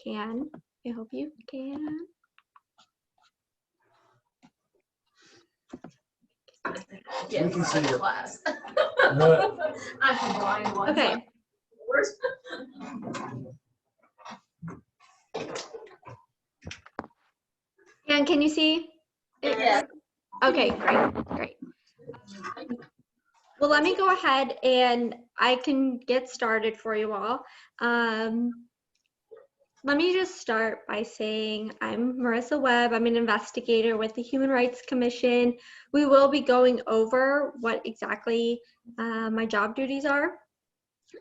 can. I hope you can. Yes, We can see your class. What? I'm the blind one. Okay. And can you see it? Yeah. Okay, great. Well, let me go ahead and I can get started for you all. Let me just start by saying I'm Marissa Webb. I'm an investigator with the Human Rights Commission. We will be going over what exactly my job duties are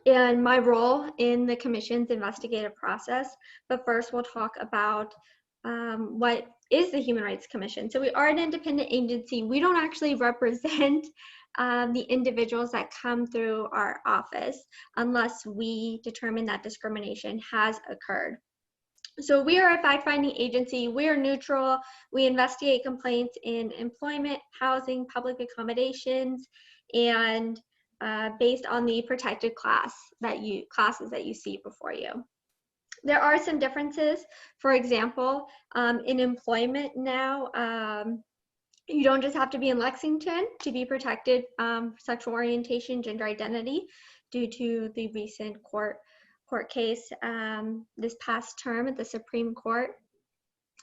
and my role in the commission's investigative process. But first, we'll talk about what is the Human Rights Commission. So we are an independent agency. We don't actually represent the individuals that come through our office unless we determine that discrimination has occurred. So we are a fact-finding agency. We are neutral. We investigate complaints in employment, housing, public accommodations, and based on the protected classes that you see before you. There are some differences. For example, in employment now, you don't just have to be in Lexington to be protected sexual orientation, gender identity, due to the recent court case this past term at the Supreme Court.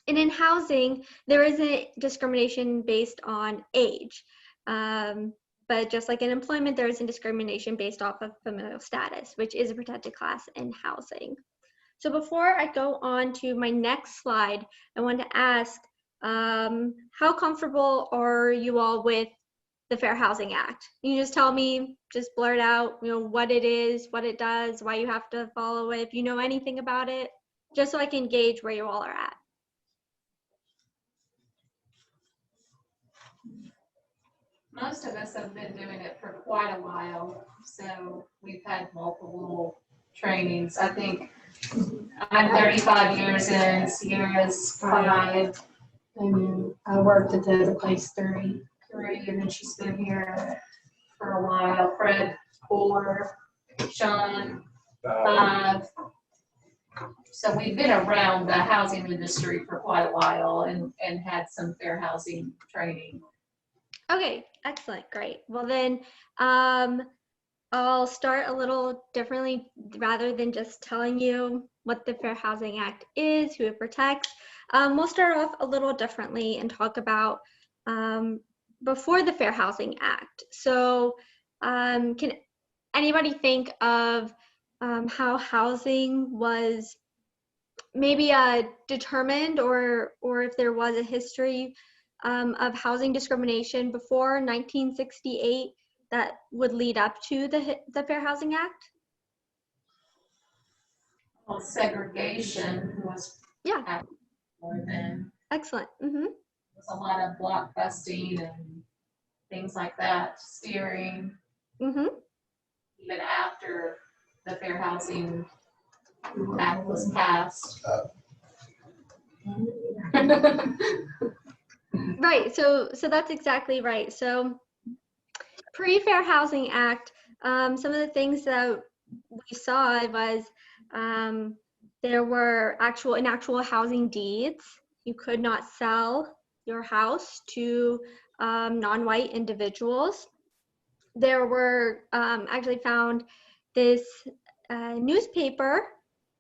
And in housing, there isn't discrimination based on age. But just like in employment, there isn't discrimination based off of familial status, which is a protected class in housing. So before I go on to my next slide, I want to ask, how comfortable are you all with the Fair Housing Act? You just tell me, just blurt out, what it is, what it does, why you have to follow it, if you know anything about it, just so I can gauge where you all are at. Most of us have been doing it for quite a while, so we've had multiple trainings. I think I'm 35 years in, Sierra's 5, and I worked at the other place 3, and then she's been here for a while. Fred, 4, Sean, 5. So we've been around the housing industry for quite a while and had some fair housing training. Okay, excellent, great. Well then, I'll start a little differently. Rather than just telling you what the Fair Housing Act is, who it protects, we'll start off a little differently and talk about before the Fair Housing Act. So can anybody think of how housing was maybe determined, or if there was a history of housing discrimination before 1968 that would lead up to the Fair Housing Act? Well, segregation was more than. Excellent. There's a lot of block busting and things like that, steering. Even after the Fair Housing Act was passed. Right. So that's exactly right. So pre-Fair Housing Act, some of the things that we saw was there were actual housing deeds. You could not sell your house to non-white individuals. There were actually found this newspaper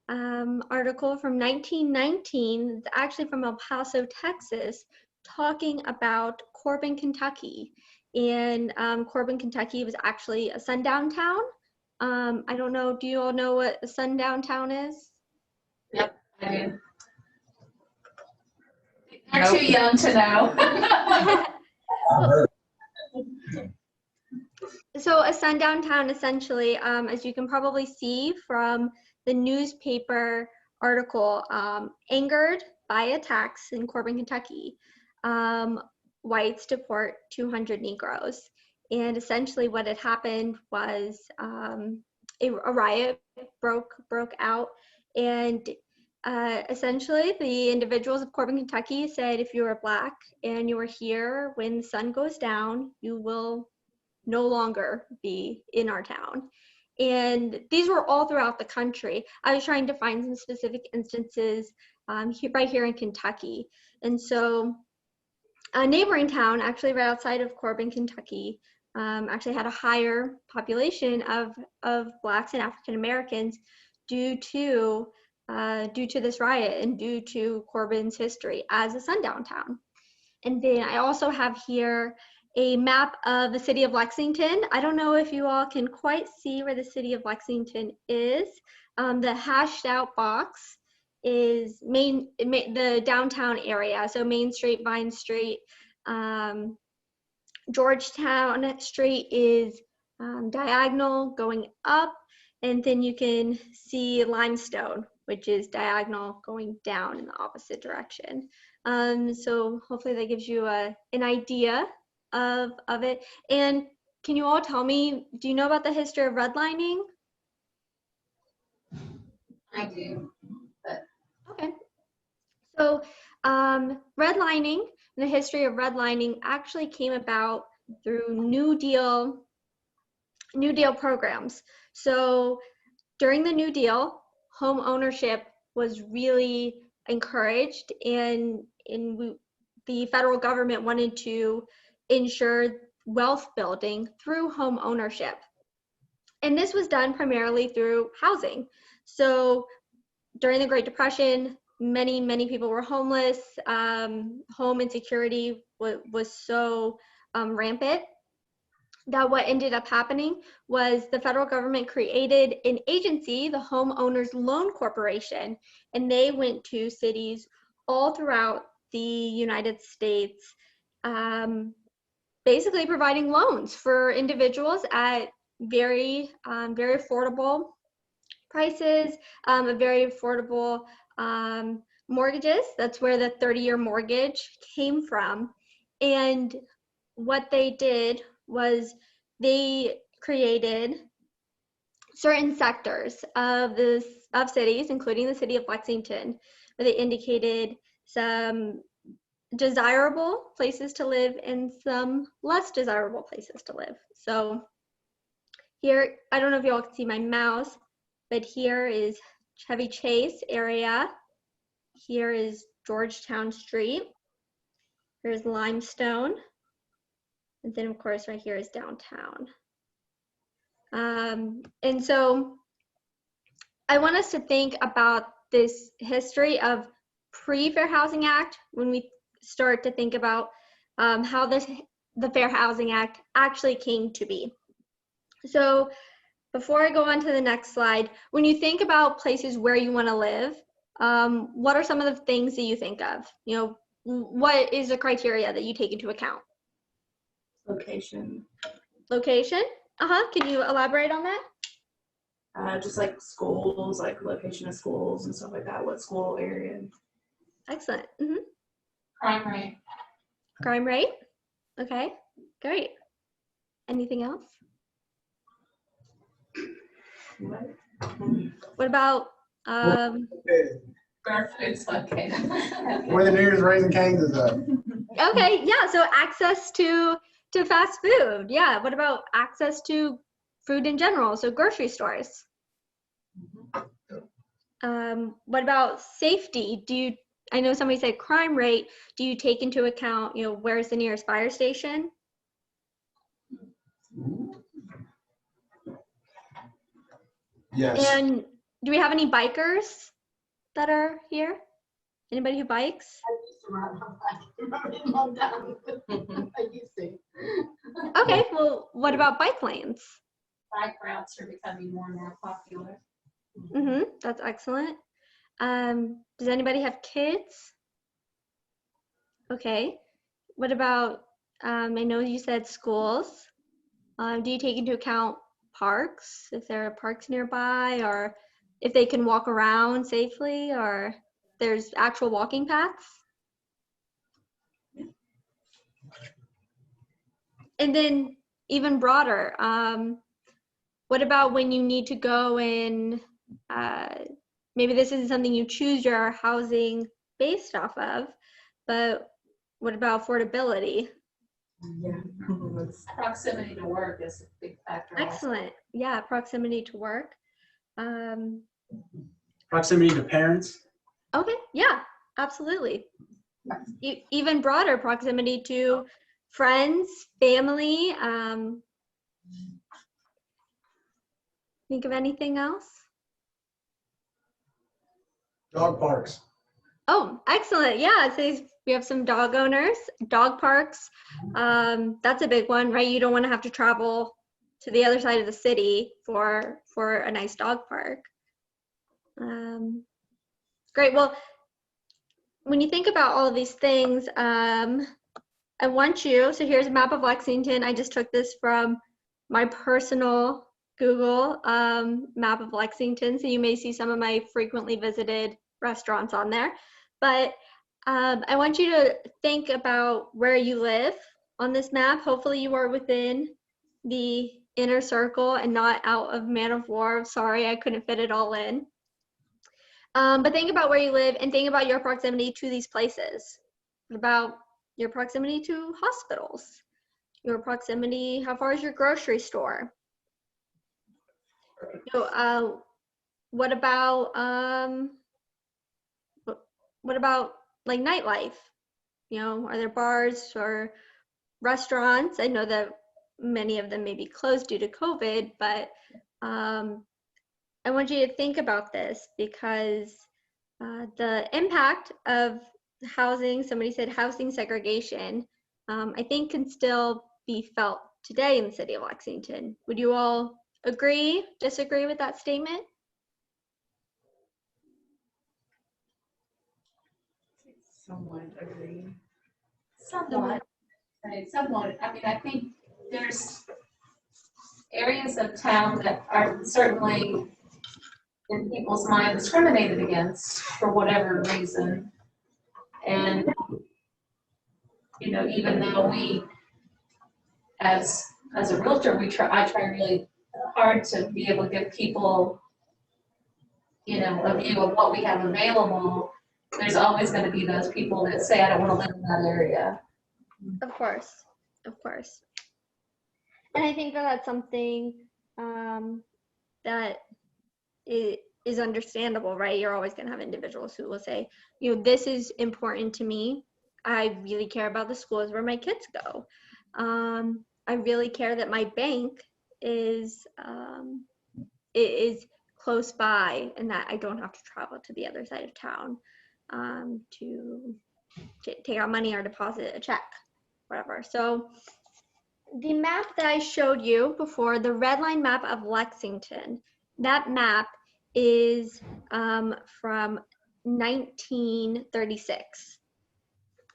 article from 1919, actually from El Paso, Texas, talking about Corbin, Kentucky. And Corbin, Kentucky was actually a sundown town. I don't know, do you all know what a sundown town is? Yep, I do. I'm too young to know. So a sundown town, essentially, as you can probably see from the newspaper article, angered by attacks in Corbin, Kentucky, whites deport 200 Negroes. And essentially what had happened was a riot broke out, and essentially the individuals of Corbin, Kentucky said, if you are Black and you are here when the sun goes down, you will no longer be in our town. And these were all throughout the country. I was trying to find some specific instances right here in Kentucky. And so a neighboring town, actually right outside of Corbin, Kentucky, actually had a higher population of Blacks and African Americans due to this riot and due to Corbin's history as a sundown town. And then I also have here a map of the city of Lexington. I don't know if you all can quite see where the city of Lexington is. The hashed out box is the downtown area. So Main Street, Vine Street, Georgetown Street is diagonal going up. And then you can see Limestone, which is diagonal going down in the opposite direction. So hopefully that gives you an idea of it. And can you all tell me, do you know about the history of redlining? I do. Okay. So redlining, the history of redlining actually came about through New Deal programs. So during the New Deal, home ownership was really encouraged, and the federal government wanted to ensure wealth building through home ownership. And this was done primarily through housing. So during the Great Depression, many people were homeless. Home insecurity was so rampant that what ended up happening was the federal government created an agency, the Homeowners Loan Corporation, and they went to cities all throughout the United States, basically providing loans for individuals at very affordable prices, very affordable mortgages. That's where the 30-year mortgage came from. And what they did was they created certain sectors of cities, including the city of Lexington, where they indicated some desirable places to live and some less desirable places to live. So here, I don't know if you all can see my mouse, but here is Chevy Chase area. Here is Georgetown Street. Here's Limestone. And then of course right here is downtown. And so I want us to think about this history of pre-Fair Housing Act when we start to think about how the Fair Housing Act actually came to be. So before I go on to the next slide, when you think about places where you want to live, what are some of the things that you think of? You know, what is the criteria that you take into account? Location. Location? Can you elaborate on that? Just like schools, like location of schools and stuff like that. What school area? Excellent. Crime rate. Crime rate? Okay, great. Anything else? What about Our food's okay. Where the nearest Raising Cane's is at. okay, yeah, so access to fast food. Yeah, what about access to food in general, so grocery stores? What about safety? I know somebody said crime rate. Do you take into account, you know, where's the nearest fire station? Yes. And do we have any bikers that are here? Anybody who bikes? Okay, well, what about bike lanes? Bike routes are becoming more and more popular. That's excellent. Does anybody have kids? Okay. What about, I know you said schools. Do you take into account parks, if there are parks nearby, or if they can walk around safely, or there's actual walking paths? And then even broader, what about when you need to go in, maybe this isn't something you choose your housing based off of, but what about affordability? Yeah. That's- Proximity to work is a big factor. also. Excellent. Yeah, proximity to work. Proximity to parents. Okay, yeah, absolutely. Even broader proximity to friends, family. Think of anything else? Dog parks. Oh, excellent. Yeah, so we have some dog owners, dog parks. That's a big one, right? You don't want to have to travel to the other side of the city for a nice dog park. Great. Well, when you think about all of these things, I want you, so here's a map of Lexington. I just took this from my personal Google map of Lexington. So you may see some of my frequently visited restaurants on there. But I want you to think about where you live on this map. Hopefully you are within the inner circle and not out of Man of War. Sorry, I couldn't fit it all in. But think about where you live and think about your proximity to these places. What about your proximity to hospitals? Your proximity, how far is your grocery store? So, what about like nightlife? You know, are there bars or restaurants? I know that many of them may be closed due to COVID, but I want you to think about this because the impact of housing, somebody said housing segregation, I think can still be felt today in the city of Lexington. Would you all agree, disagree with that statement? Somewhat agree. Somewhat. Right, somewhat. I mean, I think there's areas of town that are certainly in people's mind discriminated against for whatever reason. And, you know, even though we, as a realtor, I try really hard to be able to give people, you know, a view of what we have available. There's always going to be those people that say, I don't want to live in that area. Of course, of course. And I think that that's something that is understandable, right? You're always going to have individuals who will say, you know, this is important to me. I really care about the schools where my kids go. I really care that my bank is close by and that I don't have to travel to the other side of town to take out money or deposit a check, whatever. So the map that I showed you before, the red line map of Lexington, that map is from 1936.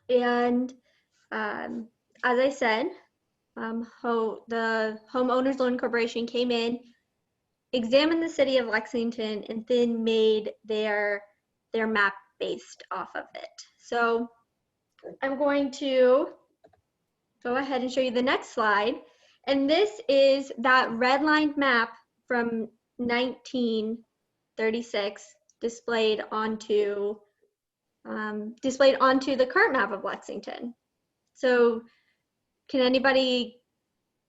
And as I said, the Homeowners Loan Corporation came in, examined the city of Lexington, and then made their map based off of it. So I'm going to go ahead and show you the next slide. And this is that redlined map from 1936 displayed onto the current map of Lexington. So can anybody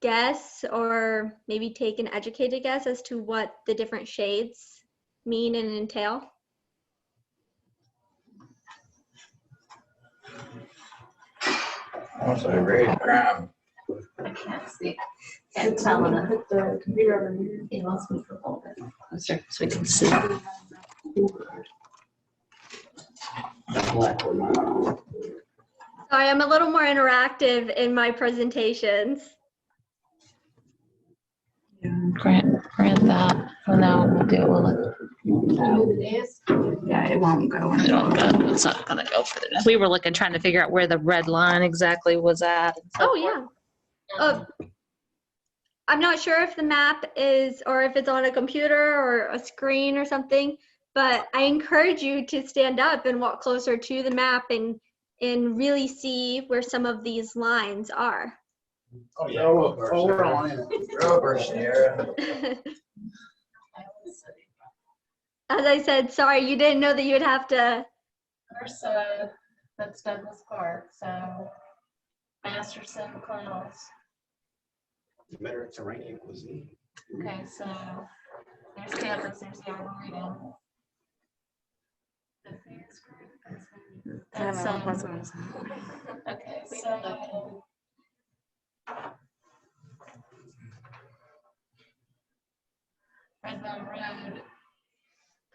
guess or maybe take an educated guess as to what the different shades mean and entail? Also, red, brown. I can't see. Can't tell enough. Put the computer over here. He wants me to hold it. Closer so we can see. Black one. Sorry, I'm a little more interactive in my presentations. Grant that. For now, we'll do it. We'll look. Yeah, it won't go. It won't go. It's not gonna go further. We were looking, trying to figure out where the red line exactly was at. Oh, yeah. I'm not sure if the map is, or if it's on a computer or a screen or something, but I encourage you to stand up and walk closer to the map and really see where some of these lines are. Oh, yeah. We're on it. Rubber, Sierra. As I said, sorry, you didn't know that you would have to. There's, that's Douglas Park, so Masterson class. Better terrain cuisine. Okay, so there's campus, there's the Arboretum. The Phoenix Group, that's That's what I'm saying. okay, so. Red Bone Road.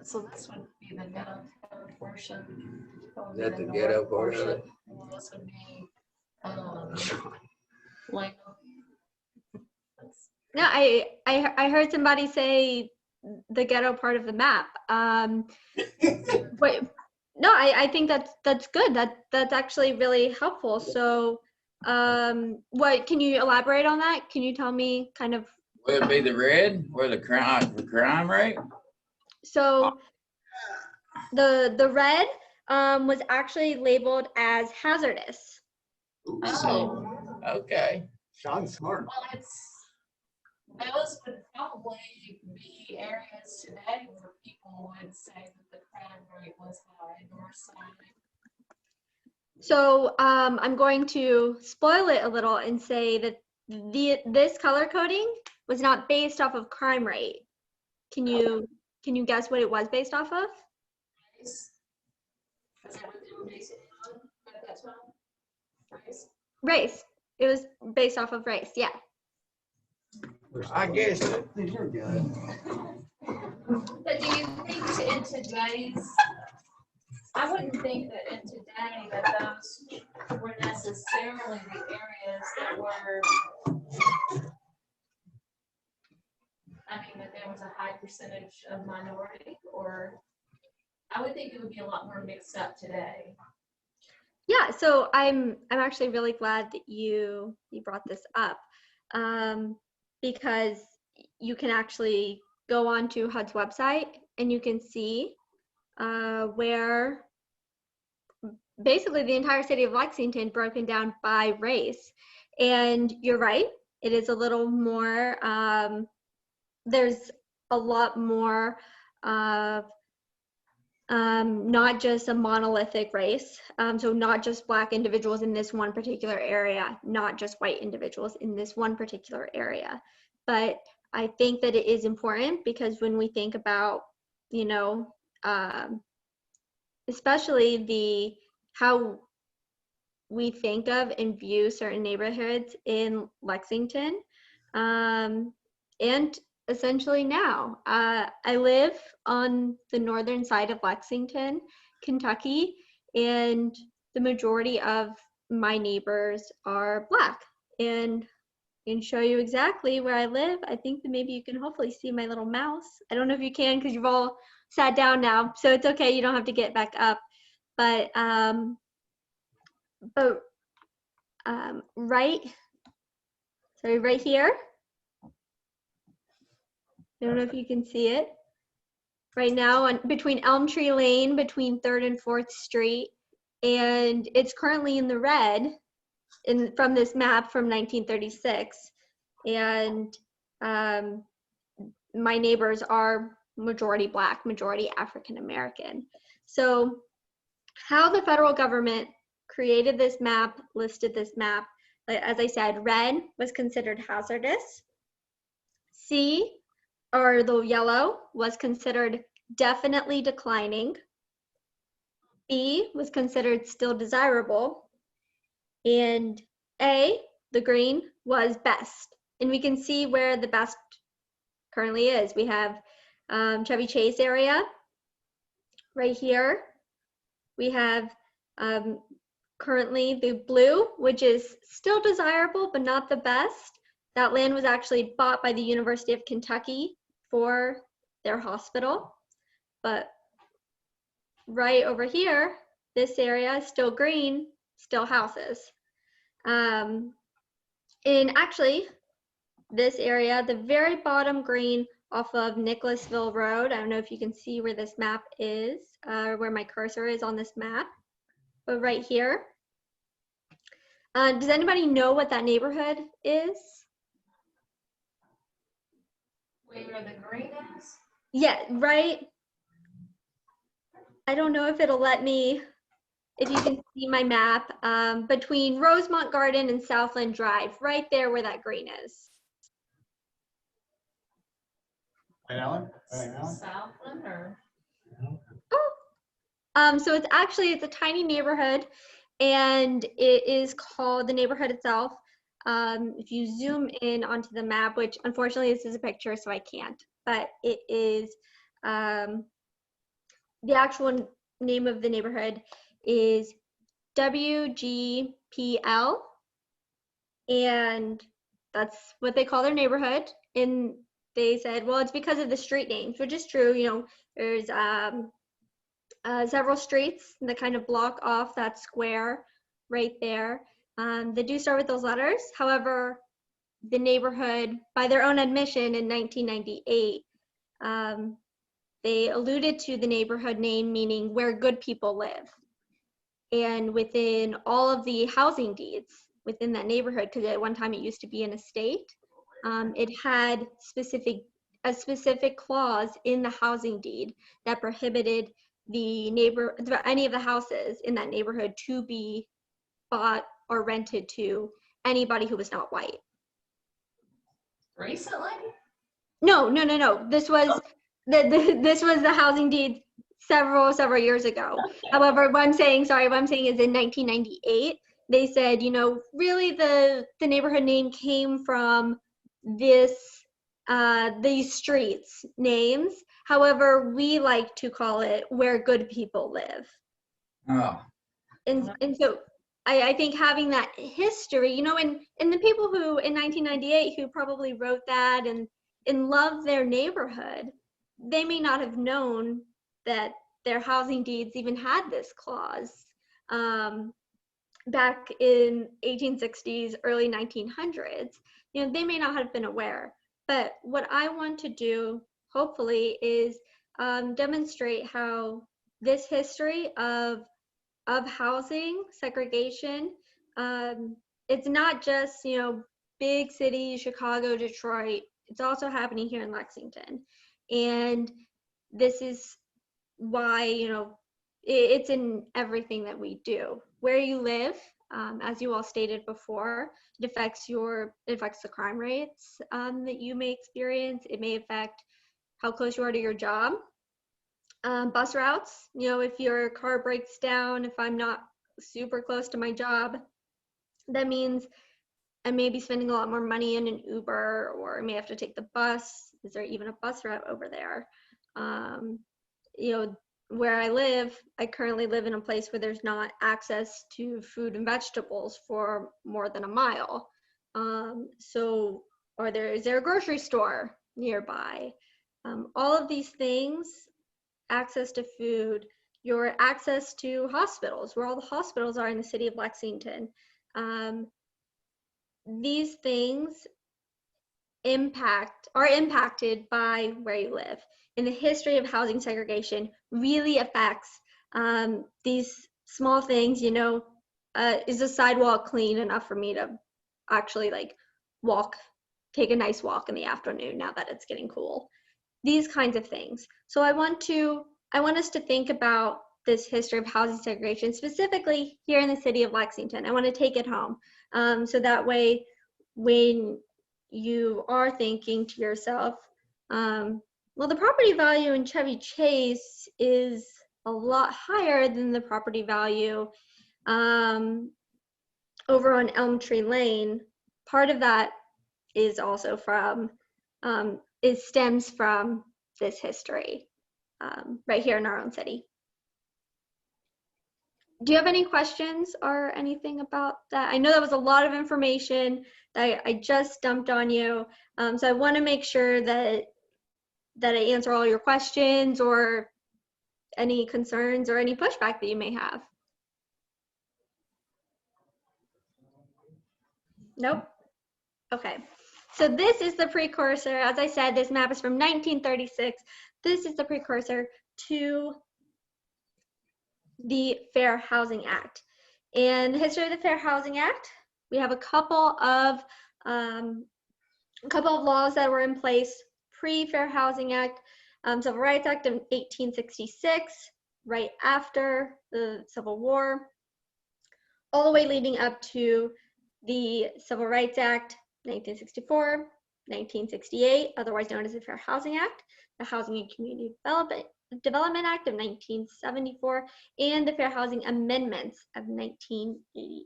So this would be the downtown portion. Is that the ghetto part of it? And this would be, like. No, I heard somebody say the ghetto part of the map. But no, I think that's good. That's actually really helpful. So, what can you elaborate on that? Can you tell me kind of? Would it be the red where the crime rate? So, the red was actually labeled as hazardous. Oh, Okay. Sean's smart. well, those would probably be areas today where people would say that the crime rate was high, north side. So I'm going to spoil it a little and say that this color coding was not based off of crime rate. Can you guess what it was based off of? Is that what they were basing it on at that time? Race? Race. It was based off of race. Yeah. I guess it. You're good. But do you think in today's, I wouldn't think that in today that those were necessarily the areas that were, I mean, that there was a high percentage of minority, or I would think it would be a lot more mixed up today. Yeah. So I'm actually really glad that you brought this up, because you can actually go onto HUD's website and you can see where basically the entire city of Lexington broken down by race. And you're right, it is a little more, there's a lot more of not just a monolithic race. So not just Black individuals in this one particular area, not just white individuals in this one particular area. But I think that it is important because when we think about, you know, especially how we think of and view certain neighborhoods in Lexington, and essentially now. I live on the northern side of Lexington, Kentucky, and the majority of my neighbors are Black. And I can show you exactly where I live. I think that maybe you can hopefully see my little mouse. I don't know if you can because you've all sat down now, so it's okay. You don't have to get back up. But right here, I don't know if you can see it. Right now, between Elm Tree Lane, between 3rd and 4th Street, and it's currently in the red from this map from 1936. And my neighbors are majority Black, majority African American. So how the federal government created this map, listed this map, as I said, red was considered hazardous. C, or the yellow, was considered definitely declining. B was considered still desirable. And A, the green, was best. And we can see where the best currently is. We have Chevy Chase area right here. We have currently the blue, which is still desirable, but not the best. That land was actually bought by the University of Kentucky for their hospital. But right over here, this area is still green, still houses. And actually, this area, the very bottom green off of Nicholasville Road, I don't know if you can see where this map is, where my cursor is on this map, but right here. Does anybody know what that neighborhood is? Where the green is? Yeah, right. I don't know if it'll let me if you can see my map, between Rosemont Garden and Southland Drive, right there where that green is. Right, Alan? Right, Alan? Southland or? So it's a tiny neighborhood, and it is called, the neighborhood itself. If you zoom in onto the map, which unfortunately this is a picture, so I can't, but it is, the actual name of the neighborhood is WGPL, and that's what they call their neighborhood. And they said, well, it's because of the street names, which is true. You know, there's several streets that kind of block off that square right there. They do start with those letters. However, the neighborhood, by their own admission in 1998, they alluded to the neighborhood name meaning where good people live. And within all of the housing deeds within that neighborhood, because at one time it used to be an estate, it had a specific clause in the housing deed that prohibited any of the houses in that neighborhood to be bought or rented to anybody who was not white. Recently? No. This was this was the housing deed several years ago. However, what I'm saying is in 1998, they said, you know, really the neighborhood name came from these streets names. However, we like to call it where good people live. Oh, And so I think having that history, you know, and the people who in 1998 who probably wrote that and loved their neighborhood, they may not have known that their housing deeds even had this clause back in 1860s, early 1900s. You know, they may not have been aware. But what I want to do, hopefully, is demonstrate how this history of housing segregation, it's not just, you know, big cities, Chicago, Detroit. It's also happening here in Lexington. And this is why, you know, it's in everything that we do. Where you live, as you all stated before, it affects the crime rates that you may experience. It may affect how close you are to your job. Bus routes, you know, if your car breaks down, if I'm not super close to my job, that means I may be spending a lot more money in an Uber, or I may have to take the bus. Is there even a bus route over there? You know, where I live, I currently live in a place where there's not access to food and vegetables for more than a mile. Is there a grocery store nearby? All of these things, access to food, your access to hospitals, where all the hospitals are in the city of Lexington. These things are impacted by where you live. And the history of housing segregation really affects these small things, you know, is the sidewalk clean enough for me to actually like take a nice walk in the afternoon now that it's getting cool? These kinds of things. So I want us to think about this history of housing segregation, specifically here in the city of Lexington. I want to take it home. So that way, when you are thinking to yourself, well, the property value in Chevy Chase is a lot higher than the property value over on Elm Tree Lane. Part of that is also stems from this history right here in our own city. Do you have any questions or anything about that? I know that was a lot of information that I just dumped on you. So I want to make sure that I answer all your questions or any concerns or any pushback that you may have. Nope. Okay. So this is the precursor. As I said, this map is from 1936. This is the precursor to the Fair Housing Act. And the history of the Fair Housing Act, we have a couple of laws that were in place pre-Fair Housing Act. Civil Rights Act of 1866, right after the Civil War, all the way leading up to the Civil Rights Act, 1964, 1968, otherwise known as the Fair Housing Act, the Housing and Community Development Act of 1974, and the Fair Housing Amendments of 1988.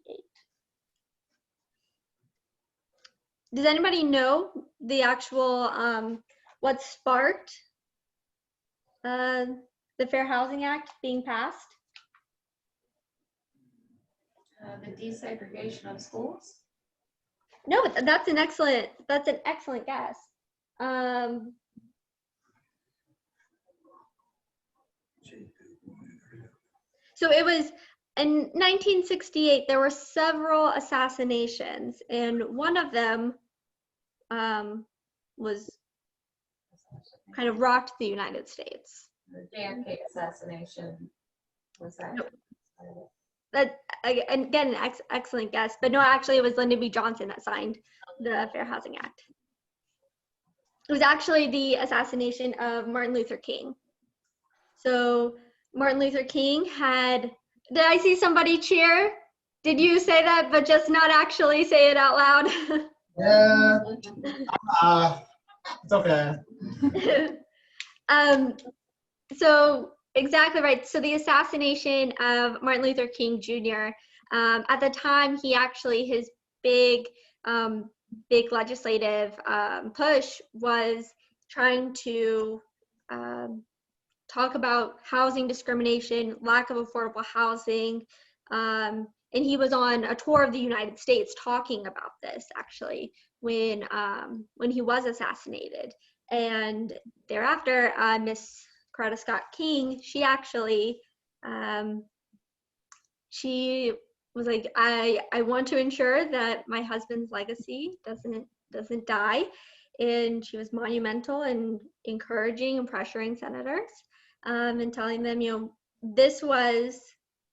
Does anybody know the actual, what sparked the Fair Housing Act being passed? The desegregation of schools. No, but that's an excellent guess. So it was in 1968, there were several assassinations, and one of them was kind of rocked the United States. The JFK assassination was that. Nope. That, again, an excellent guess, but no, actually it was Lyndon B. Johnson that signed the Fair Housing Act. It was actually the assassination of Martin Luther King. So Martin Luther King had, did I see somebody cheer? Did you say that, but just not actually say it out loud? Yeah, it's okay. So exactly right. So the assassination of Martin Luther King Jr. At the time, he actually, his big legislative push was trying to talk about housing discrimination, lack of affordable housing, and he was on a tour of the United States talking about this actually when he was assassinated. And thereafter, Miss Coretta Scott King, she actually she was like, I want to ensure that my husband's legacy doesn't die. And she was monumental in encouraging and pressuring senators and telling them, this was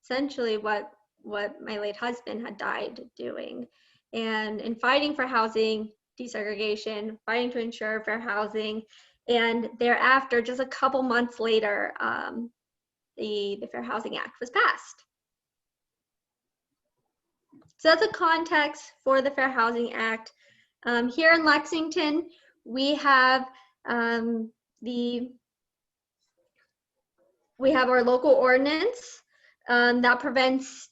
essentially what my late husband had died doing. And in fighting for housing desegregation, fighting to ensure fair housing, and thereafter, just a couple months later, the Fair Housing Act was passed. So that's a context for the Fair Housing Act. Here in Lexington, we have our local ordinance that prevents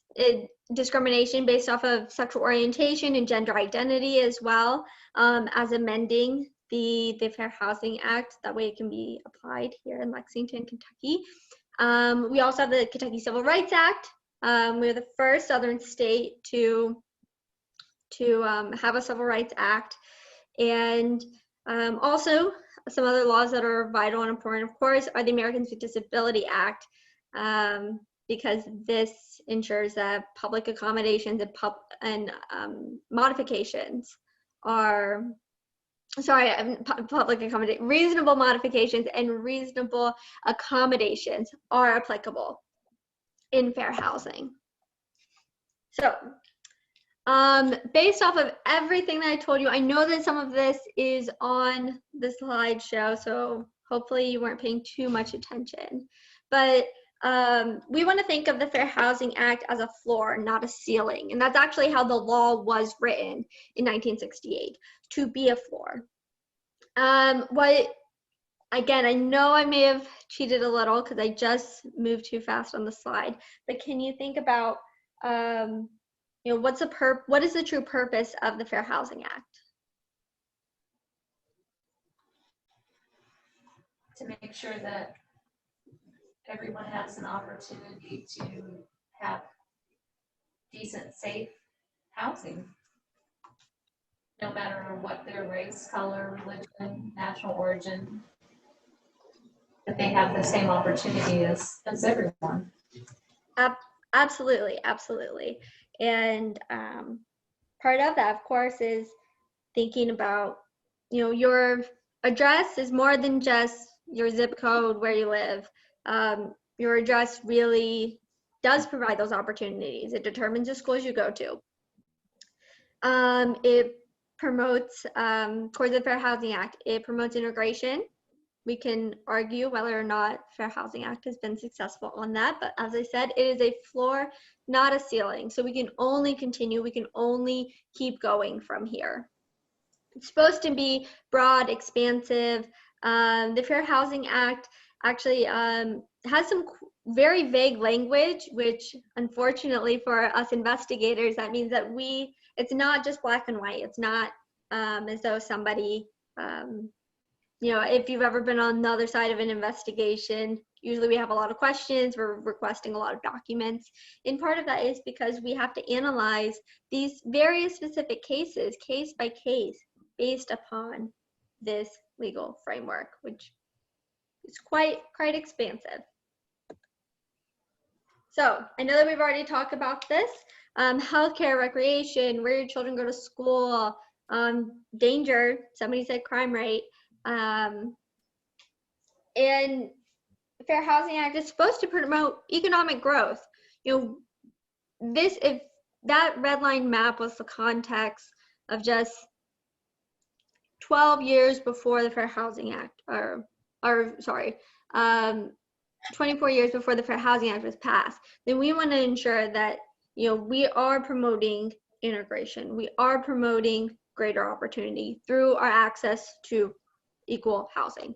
discrimination based off of sexual orientation and gender identity, as well as amending the Fair Housing Act. That way it can be applied here in Lexington, Kentucky. We also have the Kentucky Civil Rights Act. We're the first Southern state to have a Civil Rights Act. And also some other laws that are vital and important, of course, are the Americans with Disability Act, because this ensures that public accommodations and modifications are, reasonable modifications and reasonable accommodations are applicable in fair housing. So, based off of everything that I told you, I know that some of this is on the slideshow, so hopefully you weren't paying too much attention. But we want to think of the Fair Housing Act as a floor, not a ceiling. And that's actually how the law was written in 1968, to be a floor. Again, I know I may have cheated a little because I just moved too fast on the slide, but can you think about, what is the true purpose of the Fair Housing Act? To make sure that everyone has an opportunity to have decent, safe housing, no matter what their race, color, religion, national origin, that they have the same opportunity as everyone. Absolutely, absolutely. And part of that, of course, is thinking about, your address is more than just your zip code where you live. Your address really does provide those opportunities. It determines the schools you go to. It promotes, towards the Fair Housing Act, it promotes integration, we can argue whether or not Fair Housing Act has been successful on that. But as I said, it is a floor, not a ceiling. So we can only continue, we can only keep going from here. It's supposed to be broad, expansive. The Fair Housing Act actually has some very vague language, which unfortunately for us investigators, that means that it's not just black and white. It's not as though somebody, you know, if you've ever been on the other side of an investigation, usually we have a lot of questions, we're requesting a lot of documents. And part of that is because we have to analyze these various specific cases, case by case, based upon this legal framework, which is quite expansive. So I know that we've already talked about this. Healthcare, recreation, where your children go to school, danger, somebody said crime rate. And the Fair Housing Act is supposed to promote economic growth. You know, if that red line map was the context of just 12 years before the Fair Housing Act, or sorry, 24 years before the Fair Housing Act was passed, then we want to ensure that, you know, we are promoting integration. We are promoting greater opportunity through our access to equal housing.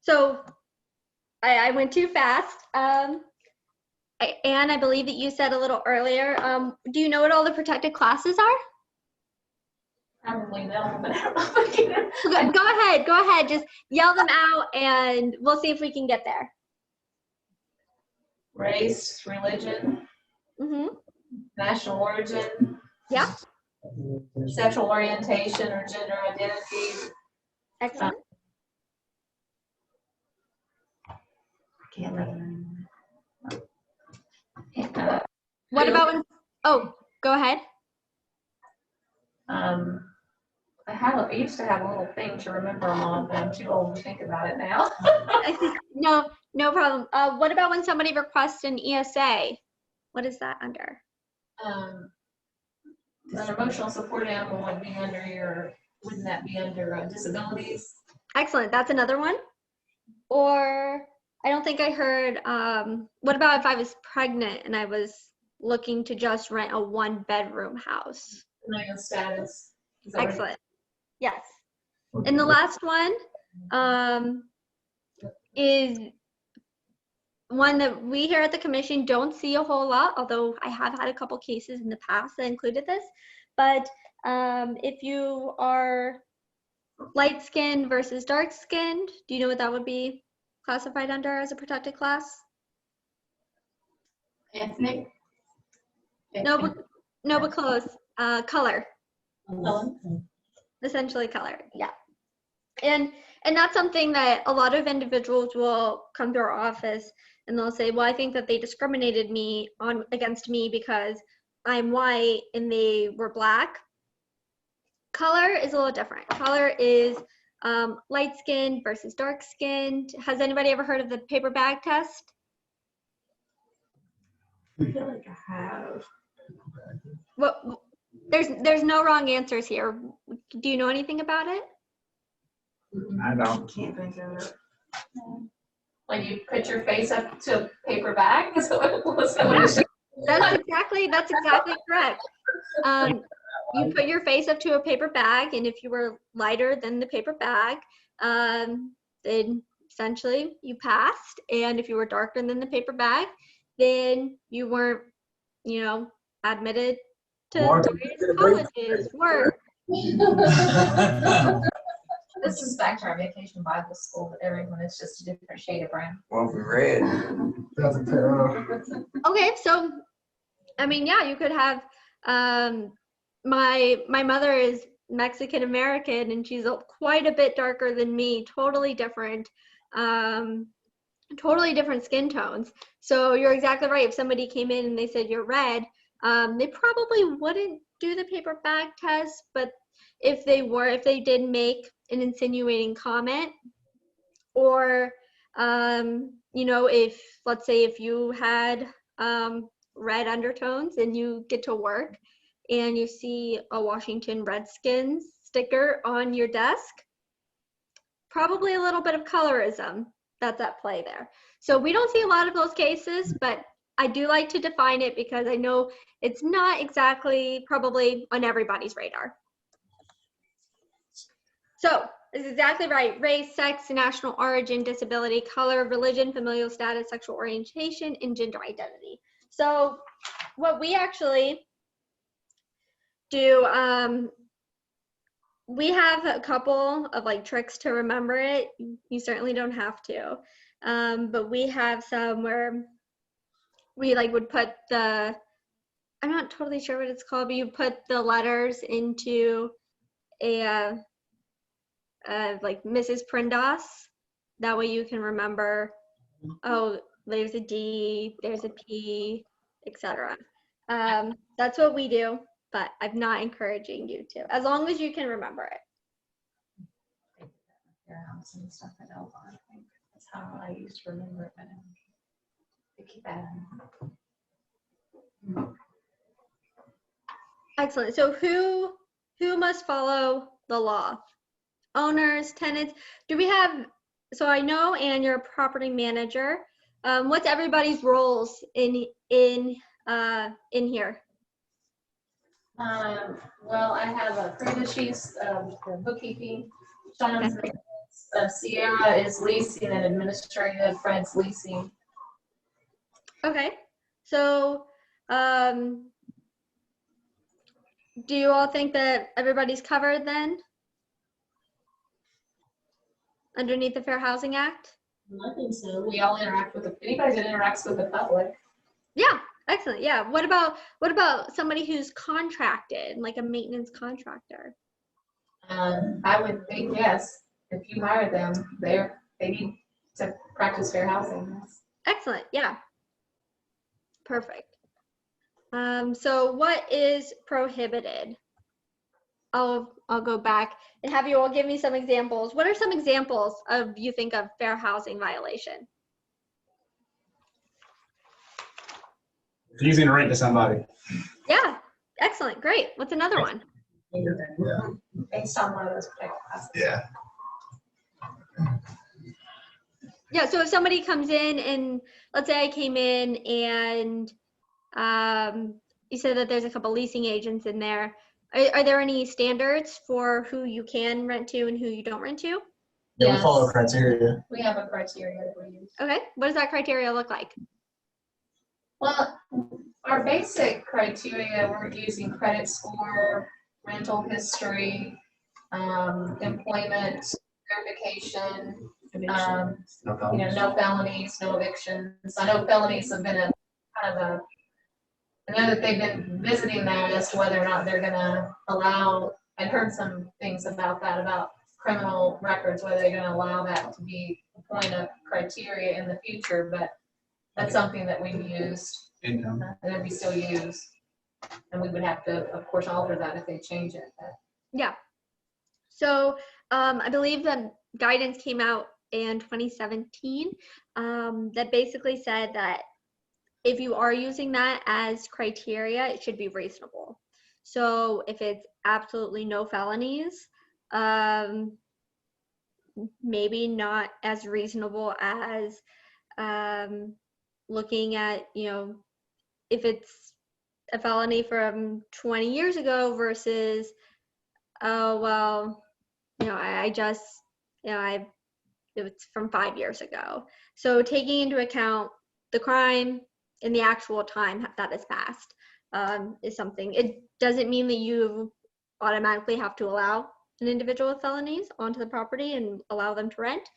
So I went too fast. Anne, I believe that you said a little earlier, do you know what all the protected classes are? Probably no, but I don't know if I can. Go ahead, just yell them out and we'll see if we can get there. Race, religion, Mm-hmm. national origin, Yeah, sexual orientation or gender identity. excellent. Can't remember. What about when, oh, go ahead. I used to have a little thing to remember them all, but I'm too old to think about it now. No problem. What about when somebody requests an ESA? What is that under? An emotional support animal would be wouldn't that be under disabilities? Excellent, that's another one. Or I don't think I heard, what about if I was pregnant and I was looking to just rent a 1-bedroom house? Denial status. Is that what- Excellent, yes. And the last one is one that we here at the commission don't see a whole lot, although I have had a couple cases in the past that included this. But if you are light-skinned versus dark-skinned, do you know what that would be classified under as a protected class? Ethnic? No, but close. Color, Color. essentially color, yeah. And that's something that a lot of individuals will come to our office and they'll say, well, I think that they discriminated against me because I'm white and they were black. Color is a little different. Color is light-skinned versus dark-skinned. Has anybody ever heard of the paper bag test? I feel like I have. There's no wrong answers here. Do you know anything about it? I don't. Can't think of it. When you put your face up to a paper bag? Is that what it was? That's exactly correct. You put your face up to a paper bag, and if you were lighter than the paper bag, then essentially you passed. And if you were darker than the paper bag, then you weren't, you know, admitted to various colleges, work. This is back to our vacation Bible school, but everyone is just a different shade of brown. Well, we read. Okay, so I mean, yeah, you could have my mother is Mexican American and she's quite a bit darker than me, totally different skin tones. So you're exactly right. If somebody came in and they said you're red, they probably wouldn't do the paper bag test, but if they did make an insinuating comment, or you know, let's say if you had red undertones and you get to work and you see a Washington Redskins sticker on your desk, probably a little bit of colorism that's at play there. So we don't see a lot of those cases, but I do like to define it because I know it's not exactly probably on everybody's radar. So it's exactly right. Race, sex, national origin, disability, color, religion, familial status, sexual orientation, and gender identity. So what we actually do, we have a couple of like tricks to remember it. You certainly don't have to. But we have some where we like would put the, I'm not totally sure what it's called, but you put the letters into a, like Mrs. Prendas. That way you can remember, oh, there's a D, there's a P, etc. That's what we do, but I'm not encouraging you to, as long as you can remember it. Your house and stuff at Elba, I think. That's how I used to remember it, but I keep adding. Excellent. So who must follow the law? Owners, tenants. Do we have, so I know Anne, you're a property manager. What's everybody's roles in here? Well, I have a Frida, she's for bookkeeping. Sean's maintenance. Sierra is leasing and administrative. Fred's leasing. Okay. So do you all think that everybody's covered then? Underneath the Fair Housing Act? I think so. We all interact with anybody that interacts with the public. Yeah, excellent. Yeah. What about somebody who's contracted, like a maintenance contractor? I would think yes. If you hire them, they need to practice fair housing. Yes. Excellent. Yeah. Perfect. So what is prohibited? I'll go back and have you all give me some examples. What are some examples of you think of fair housing violation? Refusing to rent to somebody. Yeah. Excellent. Great. What's another one? Yeah. Based on one of those protected classes. Yeah. Yeah, so if somebody comes in and let's say I came in and you said that there's a couple leasing agents in there. Are there any standards for who you can rent to and who you don't rent to? Yeah, we follow Yes. criteria. We have a criteria that we use. Okay, what does that criteria look like? Well, our basic criteria, we're using credit score, rental history, employment verification, No no felonies, no evictions. I know felonies have been a kind of a, I know that they've been visiting that as to whether or not they're gonna allow, I'd heard some things about that, about criminal records, whether they're gonna allow that to be a point of criteria in the future, but that's something that we've used Income. and that we still use. And we would have to, of course, alter that if they change it. But Yeah. So I believe that guidance came out in 2017 that basically said that if you are using that as criteria, it should be reasonable. So if it's absolutely no felonies, maybe not as reasonable as looking at, if it's a felony from 20 years ago versus, oh, well, it's from 5 years ago. So taking into account the crime and the actual time that has passed is something. It doesn't mean that you automatically have to allow an individual with felonies onto the property and allow them to rent.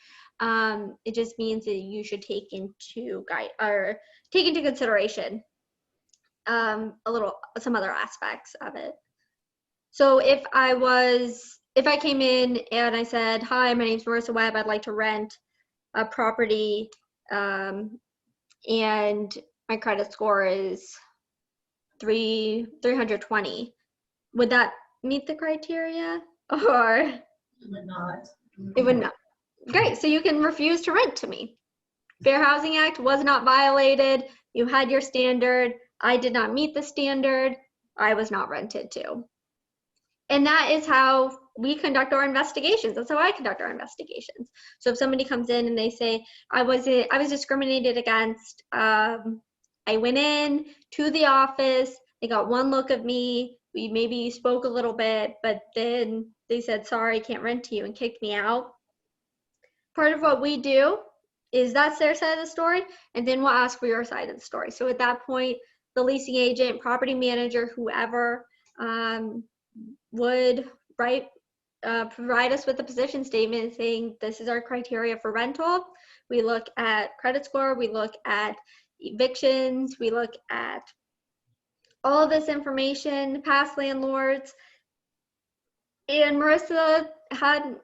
It just means that you should take into consideration some other aspects of it. So if I came in and I said, hi, my name's Marissa Webb, I'd like to rent a property, and my credit score is 320, would that meet the criteria? Or it would not. it would not? Great, so you can refuse to rent to me. Fair Housing Act was not violated. You had your standard. I did not meet the standard. I was not rented to. And that is how we conduct our investigations. That's how I conduct our investigations. So if somebody comes in and they say, I was discriminated against, I went in to the office, they got one look of me, we maybe spoke a little bit, but then they said, sorry, can't rent to you, and kicked me out. Part of what we do is that's their side of the story, and then we'll ask for your side of the story. So at that point, the leasing agent, property manager, whoever would provide us with a position statement saying this is our criteria for rental. We look at credit score, we look at evictions, we look at all of this information, past landlords. And Marissa had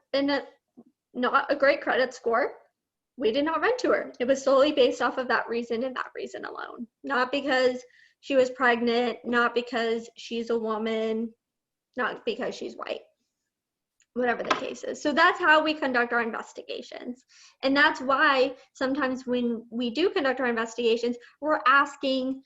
not a great credit score. We did not rent to her. It was solely based off of that reason and that reason alone. Not because she was pregnant, not because she's a woman, not because she's white, whatever the case is. So that's how we conduct our investigations. And that's why sometimes when we do conduct our investigations, we're asking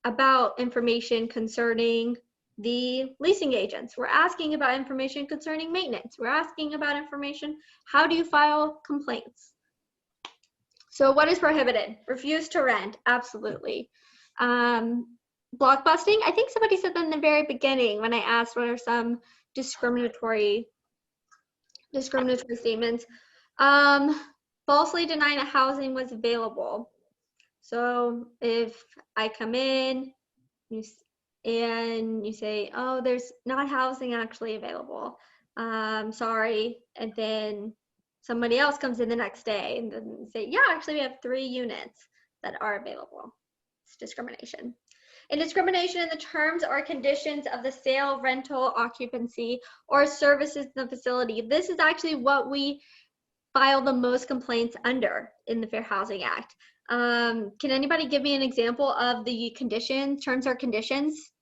about information concerning the leasing agents. We're asking about information concerning maintenance. We're asking about information, how do you file complaints? So what is prohibited? Refuse to rent, absolutely. Blockbusting, I think somebody said that in the very beginning when I asked what are some discriminatory statements. Falsely denying that housing was available. So if I come in and you say, oh, there's not housing actually available, sorry, and then somebody else comes in the next day and then say, yeah, actually we have 3 units that are available. It's discrimination. And discrimination in the terms or conditions of the sale, rental, occupancy, or services in the facility. This is actually what we file the most complaints under in the Fair Housing Act. Can anybody give me an example of the conditions, terms or conditions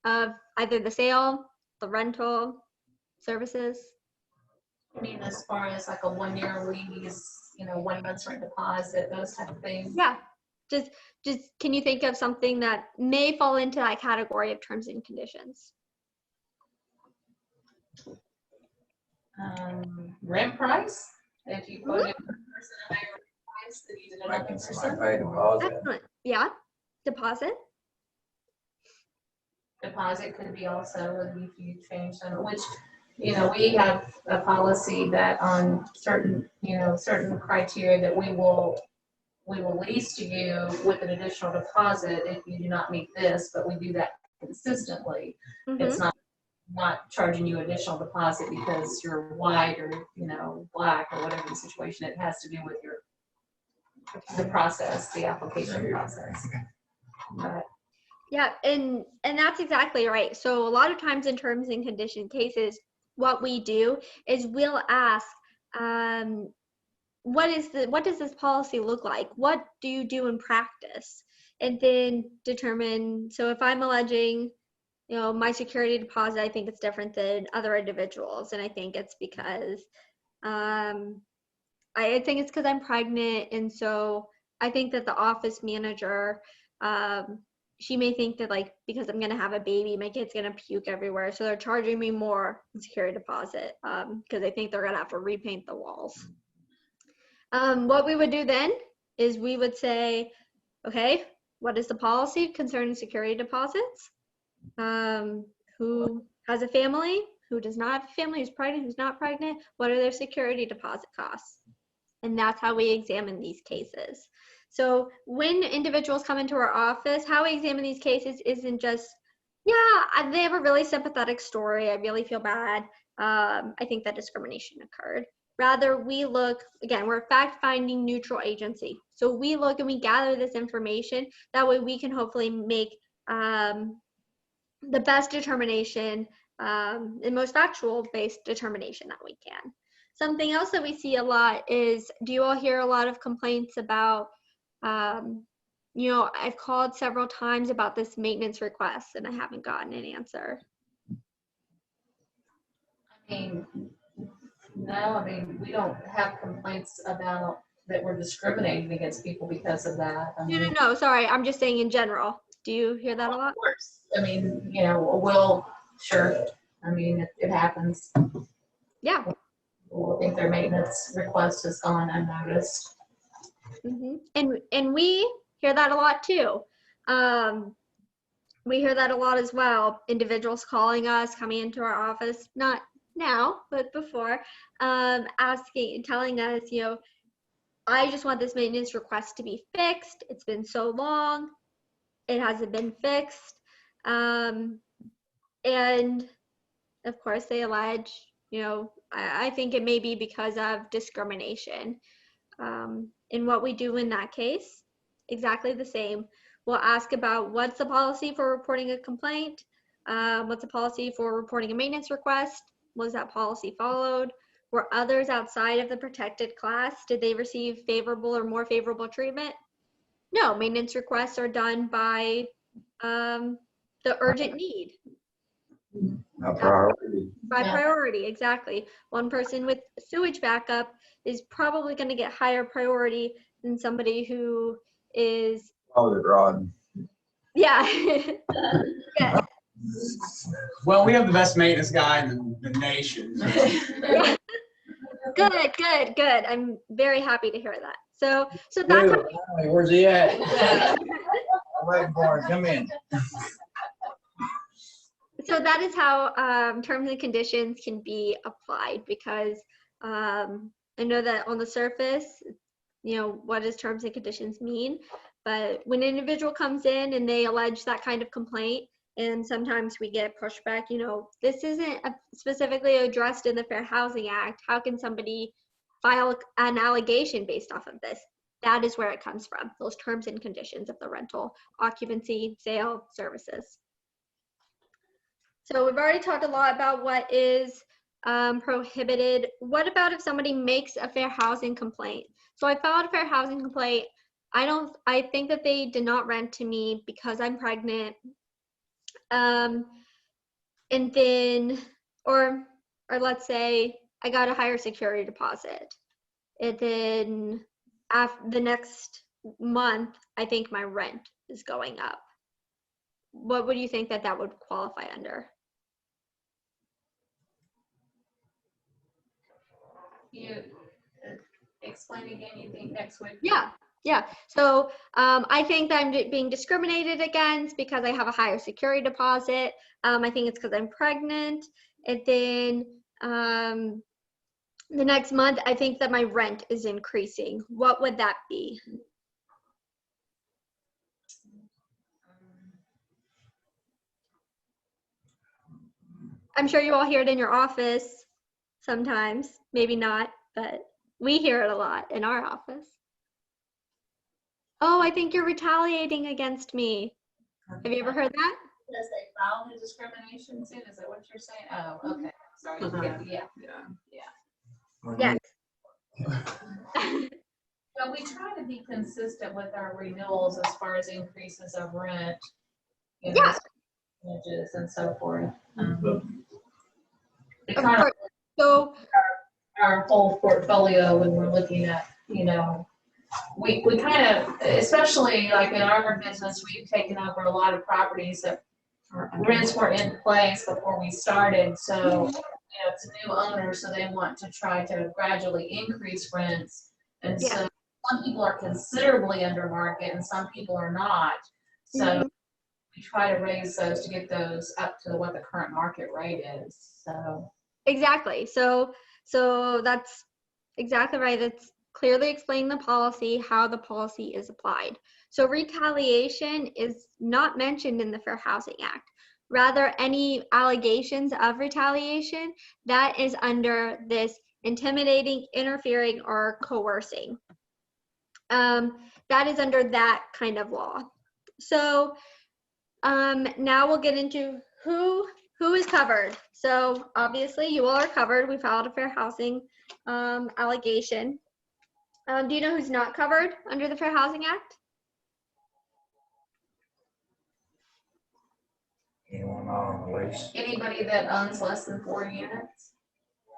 of either the sale, the rental, services? I mean, as far as like a 1-year lease, 1 month's rent deposit, those type of things. Yeah, just can you think of something that may fall into that category of terms and conditions? Rent price, if you quoted per person a higher rent price, then you did it on Making the somebody person. pay deposit. Excellent. Yeah, deposit. Deposit could be also if you change them, which, we have a policy that on certain criteria that we will lease to you with an additional deposit if you do not meet this, but we do that consistently. It's not charging you additional deposit because you're white or, black or whatever the situation. It has to do with the process, the application process. But Yeah, and that's exactly right. So a lot of times in terms and condition cases, what we do is we'll ask, what does this policy look like? What do you do in practice? And then determine, so if I'm alleging, my security deposit, I think it's different than other individuals. And I think it's because, I think it's because I'm pregnant. And so I think that the office manager, she may think that because I'm gonna have a baby, my kid's gonna puke everywhere. So they're charging me more in security deposit because they think they're gonna have to repaint the walls. What we would do then is we would say, okay, what is the policy concerning security deposits? Who has a family? Who does not have a family? Who's pregnant? Who's not pregnant? What are their security deposit costs? And that's how we examine these cases. So when individuals come into our office, how we examine these cases isn't just, yeah, they have a really sympathetic story. I really feel bad. I think that discrimination occurred. Rather, we look, again, we're a fact-finding neutral agency. So we look and we gather this information. That way we can hopefully make the best determination, the most factual-based determination that we can. Something else that we see a lot is, do you all hear a lot of complaints about, I've called several times about this maintenance request and I haven't gotten an answer. No, we don't have complaints about that we're discriminating against people because of that. No, sorry, I'm just saying in general. Do you hear that a lot? Of course. Sure. I mean, it happens. Yeah. People think their maintenance request has gone unnoticed. And we hear that a lot too. We hear that a lot as well. Individuals calling us, coming into our office, not now, but before, asking, telling us, I just want this maintenance request to be fixed. It's been so long. It hasn't been fixed. And of course they allege, I think it may be because of discrimination. And what we do in that case, exactly the same. We'll ask about what's the policy for reporting a complaint? What's the policy for reporting a maintenance request? Was that policy followed? Were others outside of the protected class? Did they receive favorable or more favorable treatment? No, maintenance requests are done by the urgent need. A priority. By Yeah. priority, exactly. One person with sewage backup is probably going to get higher priority than somebody who is, Oh, the rod. yeah. Yeah. Well, we have the best maintenance guy in the nation. Yeah. Good. I'm very happy to hear that. So that's how, Dude, where's he at? I'm waiting for him. Come in. so that is how terms and conditions can be applied, because I know that on the surface, what does terms and conditions mean? But when an individual comes in and they allege that kind of complaint, and sometimes we get pushback, this isn't specifically addressed in the Fair Housing Act. How can somebody file an allegation based off of this? That is where it comes from, those terms and conditions of the rental, occupancy, sale, services. So we've already talked a lot about what is prohibited. What about if somebody makes a fair housing complaint? So I filed a fair housing complaint. I think that they did not rent to me because I'm pregnant. And then, or let's say I got a higher security deposit. And then after the next month, I think my rent is going up. What would you think that would qualify under? You explain again, you think next week? Yeah. So I think that I'm being discriminated against because I have a higher security deposit. I think it's because I'm pregnant. And then the next month, I think that my rent is increasing. What would that be? I'm sure you all hear it in your office sometimes, maybe not, but we hear it a lot in our office. Oh, I think you're retaliating against me. Have you ever heard that? Does they file the discrimination suit? Is that what you're saying? Oh, okay. Sorry. Yeah. Yes. But we try to be consistent with our renewals as far as increases of rent. Yeah. Images and so forth. We Of kind of course. So our whole portfolio when we're looking at, we kind of, especially like in our business, we've taken over a lot of properties that rents were in place before we started. So, it's a new owner, so they want to try to gradually increase rents. And so some people are considerably under market and some people are not. So we try to raise those to get those up to what the current market rate is. So exactly. So that's exactly right. It's clearly explaining the policy, how the policy is applied. So retaliation is not mentioned in the Fair Housing Act. Rather, any allegations of retaliation, that is under this intimidating, interfering, or coercing. That is under that kind of law. So now we'll get into who is covered. So obviously you all are covered. We filed a fair housing allegation. Do you know who's not covered under the Fair Housing Act? Anyone on the lease? anybody that owns less than 4 units?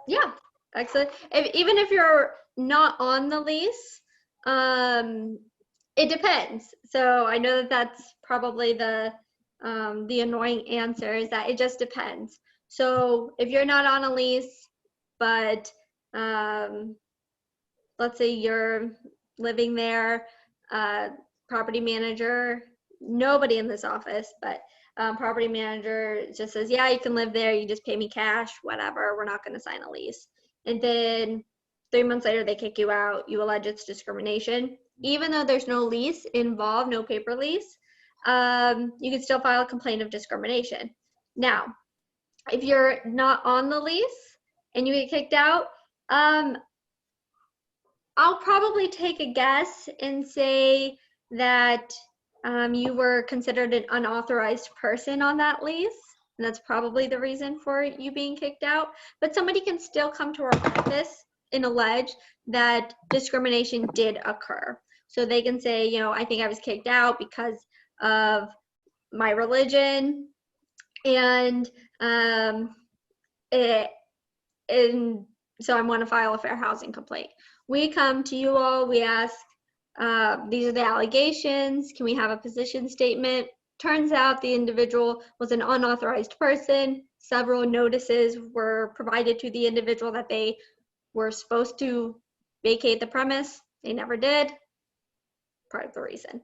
Yeah, excellent. Even if you're not on the lease, it depends. So I know that that's probably the annoying answer, is that it just depends. So if you're not on a lease, but let's say you're living there, property manager, nobody in this office, but property manager just says, yeah, you can live there, you just pay me cash, whatever, we're not going to sign a lease. And then 3 months later, they kick you out, you allege it's discrimination. Even though there's no lease involved, no paper lease, you can still file a complaint of discrimination. Now, if you're not on the lease and you get kicked out, I'll probably take a guess and say that you were considered an unauthorized person on that lease. And that's probably the reason for you being kicked out. But somebody can still come to our office and allege that discrimination did occur. So they can say, you know, I think I was kicked out because of my religion, and so I want to file a fair housing complaint. We come to you all, we ask, these are the allegations, can we have a position statement? Turns out the individual was an unauthorized person. Several notices were provided to the individual that they were supposed to vacate the premise. They never did. Part of the reason.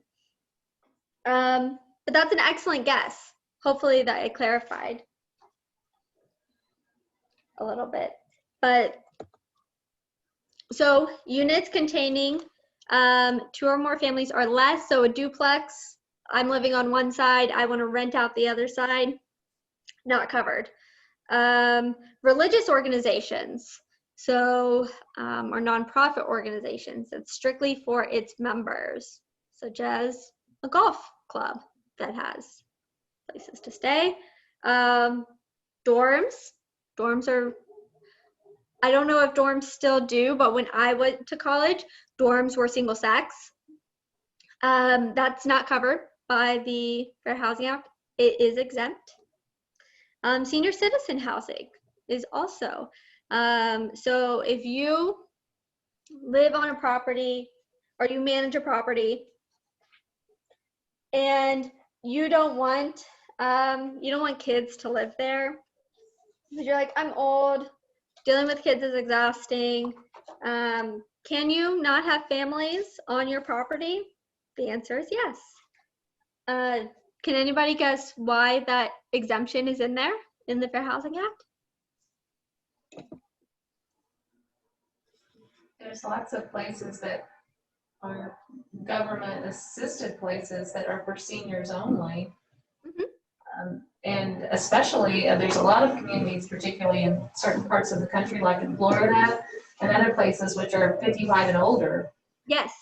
But that's an excellent guess. Hopefully that I clarified a little bit. But so units containing 2 or more families or less, so a duplex, I'm living on one side, I want to rent out the other side, not covered. Religious organizations, so or nonprofit organizations, that's strictly for its members, such as a golf club that has places to stay. Dorms are, I don't know if dorms still do, but when I went to college, dorms were single sex. That's not covered by the Fair Housing Act. It is exempt. Senior citizen housing is also. So if you live on a property or you manage a property and you don't want kids to live there, because you're like, I'm old, dealing with kids is exhausting. Can you not have families on your property? The answer is yes. Can anybody guess why that exemption is in there in the Fair Housing Act? There's lots of places that are government assisted places that are for seniors only. And especially, there's a lot of communities, particularly in certain parts of the country, like in Florida and other places, which are 55 and older. Yes.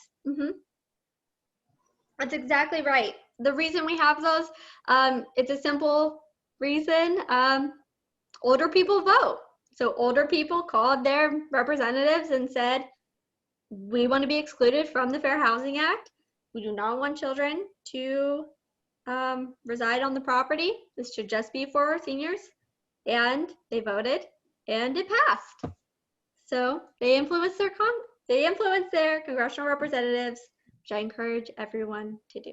That's exactly right. The reason we have those, it's a simple reason. Older people vote. So older people called their representatives and said, we want to be excluded from the Fair Housing Act. We do not want children to reside on the property. This should just be for seniors. And they voted and it passed. So they influence their congressional representatives, which I encourage everyone to do.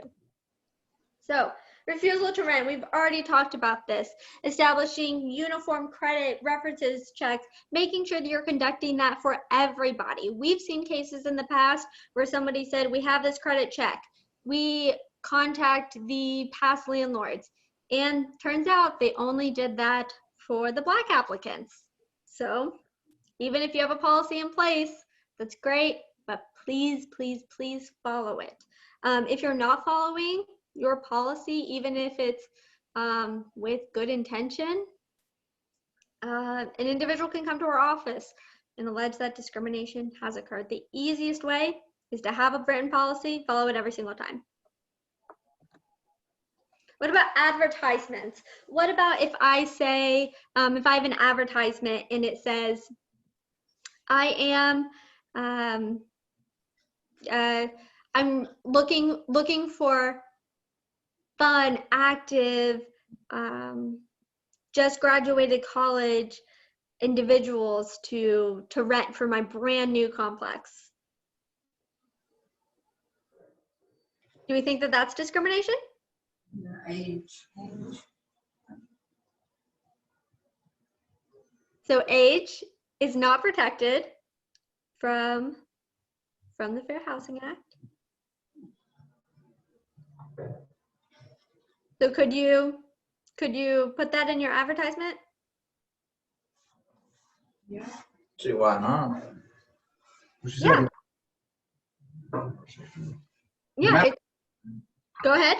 So refusal to rent, we've already talked about this. Establishing uniform credit references checks, making sure that you're conducting that for everybody. We've seen cases in the past where somebody said, we have this credit check. We contact the past landlords. And turns out they only did that for the Black applicants. So even if you have a policy in place, that's great, but please, please, please follow it. If you're not following your policy, even if it's with good intention, an individual can come to our office and allege that discrimination has occurred. The easiest way is to have a written policy, follow it every single time. What about advertisements? What about if I say, if I have an advertisement and it says, I am, I'm looking for fun, active, just graduated college individuals to rent for my brand new complex. Do we think that that's discrimination? Age. So age is not protected from the Fair Housing Act. So could you put that in your advertisement? See why not? Yeah. Yeah. Go ahead.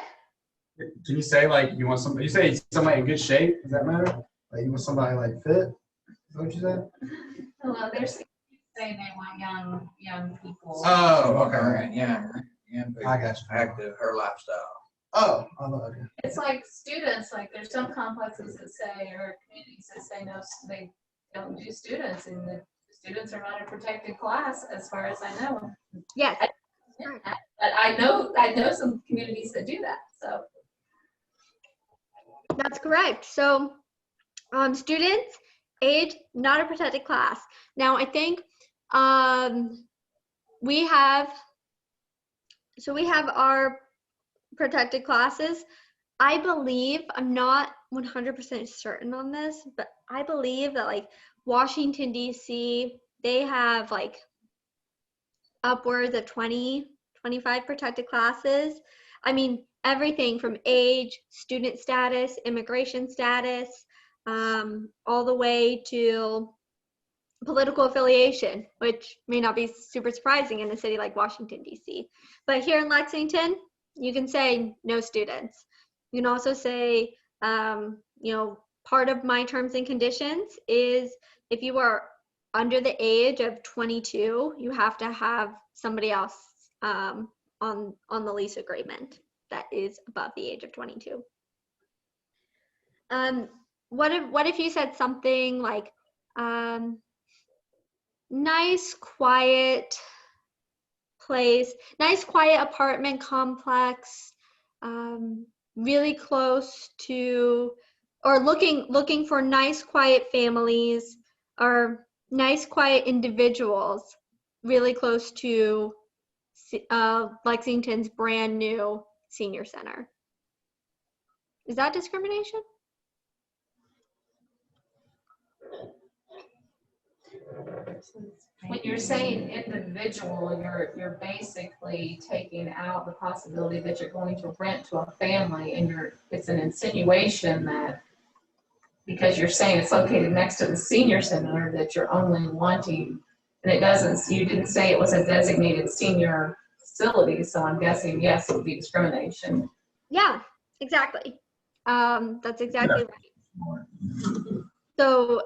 Can you say like you want somebody? You say somebody in good shape. Does that matter? Like you want somebody like fit? Is that what you said? Well, they're saying they want young people. Oh, okay. Alright, yeah. I got you. Active, her lifestyle. Oh, I know. Okay. It's like students, like there's some complexes that say, or communities that say, no, they don't do students, and the students are not a protected class, as far as I know. Yes. But I know some communities that do that, so. That's correct. So, students, age, not a protected class. Now, I think we have our protected classes. I believe, I'm not 100% certain on this, but I believe that like Washington, D.C., they have like upwards of 20, 25 protected classes. I mean, everything from age, student status, immigration status, all the way to political affiliation, which may not be super surprising in a city like Washington, D.C. But here in Lexington, you can say no students. You can also say, part of my terms and conditions is if you are under the age of 22, you have to have somebody else on the lease agreement that is above the age of 22. What if you said something like nice, quiet place, nice, quiet apartment complex, really close to, or looking for nice, quiet families or nice, quiet individuals really close to Lexington's brand new senior center. Is that discrimination? When you're saying individual, you're basically taking out the possibility that you're going to rent to a family, and it's an insinuation that because you're saying it's located next to the senior center that you're only wanting, and you didn't say it was a designated senior facility, so I'm guessing yes, it would be discrimination. Yeah, exactly. That's exactly right. So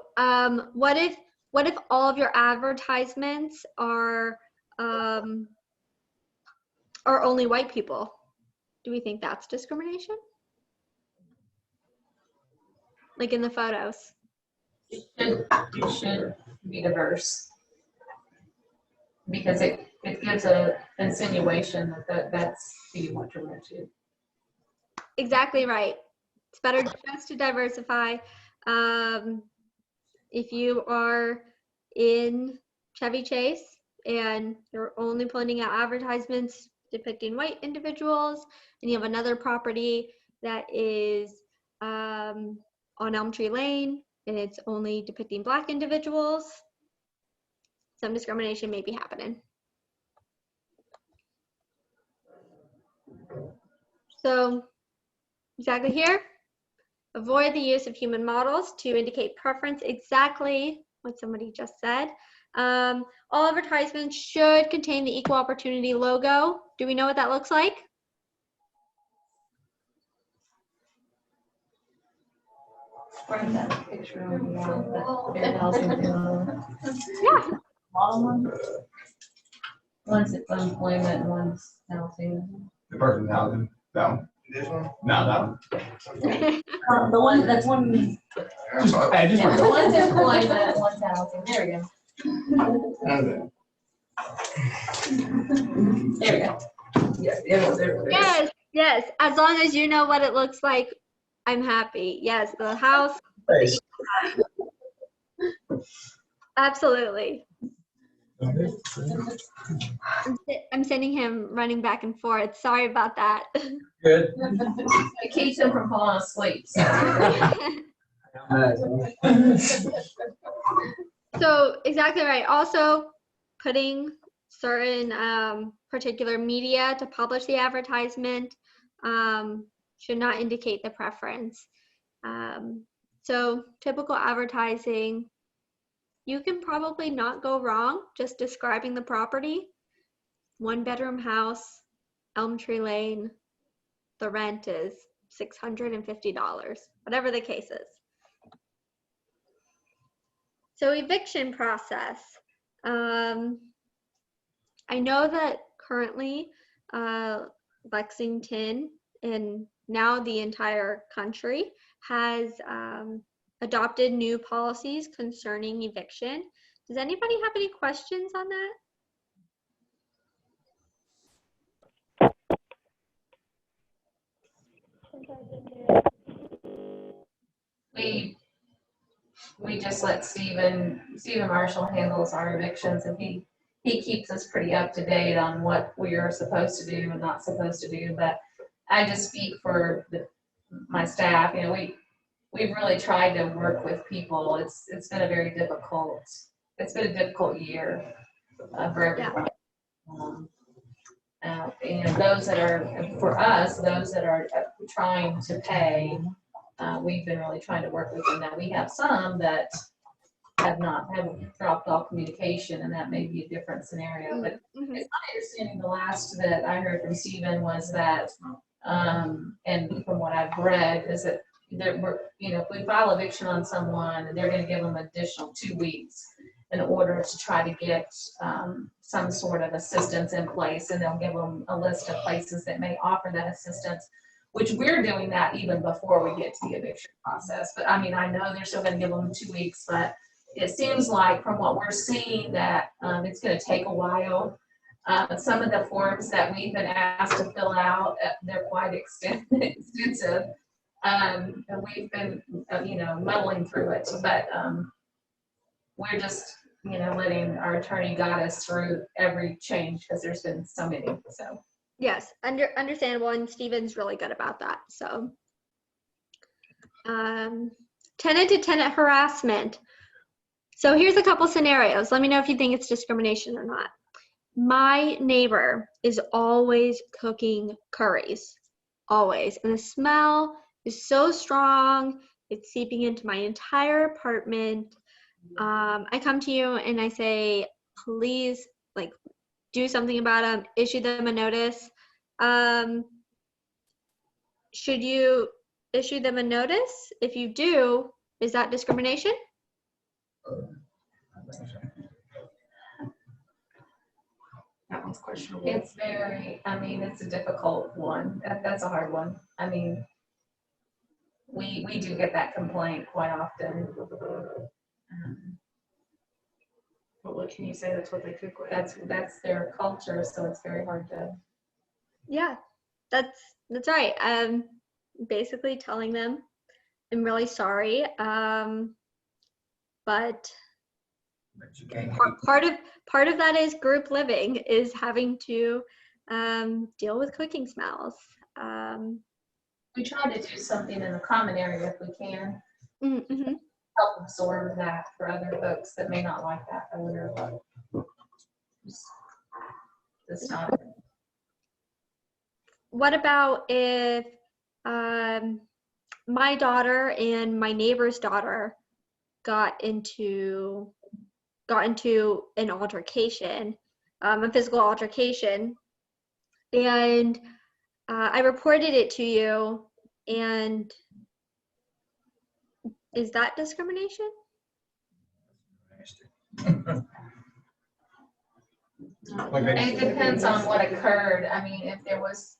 what if all of your advertisements are only white people? Do we think that's discrimination? Like in the photos? You should be diverse. Because it gives an insinuation that's who you want to rent to. Exactly right. It's better just to diversify. If you are in Chevy Chase and you're only putting out advertisements depicting white individuals, and you have another property that is on Elm Tree Lane and it's only depicting Black individuals, some discrimination may be happening. So exactly here, avoid the use of human models to indicate preference, exactly what somebody just said. All advertisements should contain the equal opportunity logo. Do we know what that looks like? Where's that picture of the wall, that housing thing? Yeah. All of them? One's employment and one's housing. The person housing. No. This one? No, no. The one, that's one. Hey, just Yeah, one's employment, one's housing. There we go. There we go. Yes, yes. As long as you know what it looks like, I'm happy. Yes, the house. Absolutely. I'm sending him running back and forth. Sorry about that. Good. It keeps him from falling asleep. So. So exactly right. Also, putting certain particular media to publish the advertisement should not indicate the preference. So typical advertising, you can probably not go wrong just describing the property. 1-bedroom house, Elm Tree Lane. The rent is $650, whatever the case is. So eviction process. I know that currently Lexington and now the entire country has adopted new policies concerning eviction. Does anybody have any questions on that? We just let Stephen Marshall handles our evictions, and he keeps us pretty up to date on what we are supposed to do and not supposed to do. But I just speak for my staff. You know, we've really tried to work with people. It's been a very difficult. It's been a difficult year for everyone. And those that are, for us, those that are trying to pay, we've been really trying to work with them. Now, we have some that have dropped off communication, and that may be a different scenario. But it's my understanding, the last that I heard from Stephen was that, and from what I've read, is that if we file eviction on someone, they're going to give them additional 2 weeks in order to try to get some sort of assistance in place, and they'll give them a list of places that may offer that assistance, which we're doing that even before we get to the eviction process. But I mean, I know they're still gonna give them 2 weeks, but it seems like from what we're seeing that it's gonna take a while. Some of the forms that we've been asked to fill out, they're quite extensive. And we've been, muddling through it, but we're just, letting our attorney guide us through every change because there's been so many, so. Yes, understandable, and Stephen's really good about that. So, tenant-to-tenant harassment. So here's a couple scenarios. Let me know if you think it's discrimination or not. My neighbor is always cooking curries, always, and the smell is so strong, it's seeping into my entire apartment. I come to you and I say, please, do something about them, issue them a notice. Should you issue them a notice? If you do, is that discrimination? That one's questionable. It's it's a difficult one. That's a hard one. I mean, we do get that complaint quite often. But what can you say? That's what they cook with. That's their culture, so it's very hard to. Yeah, that's right. Basically telling them, I'm really sorry, but you can't part of that is group living, is having to deal with cooking smells. We try to do something in the common area if we can. Mm-hmm. Help absorb that for other folks that may not like that odor, but it's not. What about if my daughter and my neighbor's daughter got into an altercation, a physical altercation, and I reported it to you, and is that discrimination? It depends on what occurred. I mean, if there was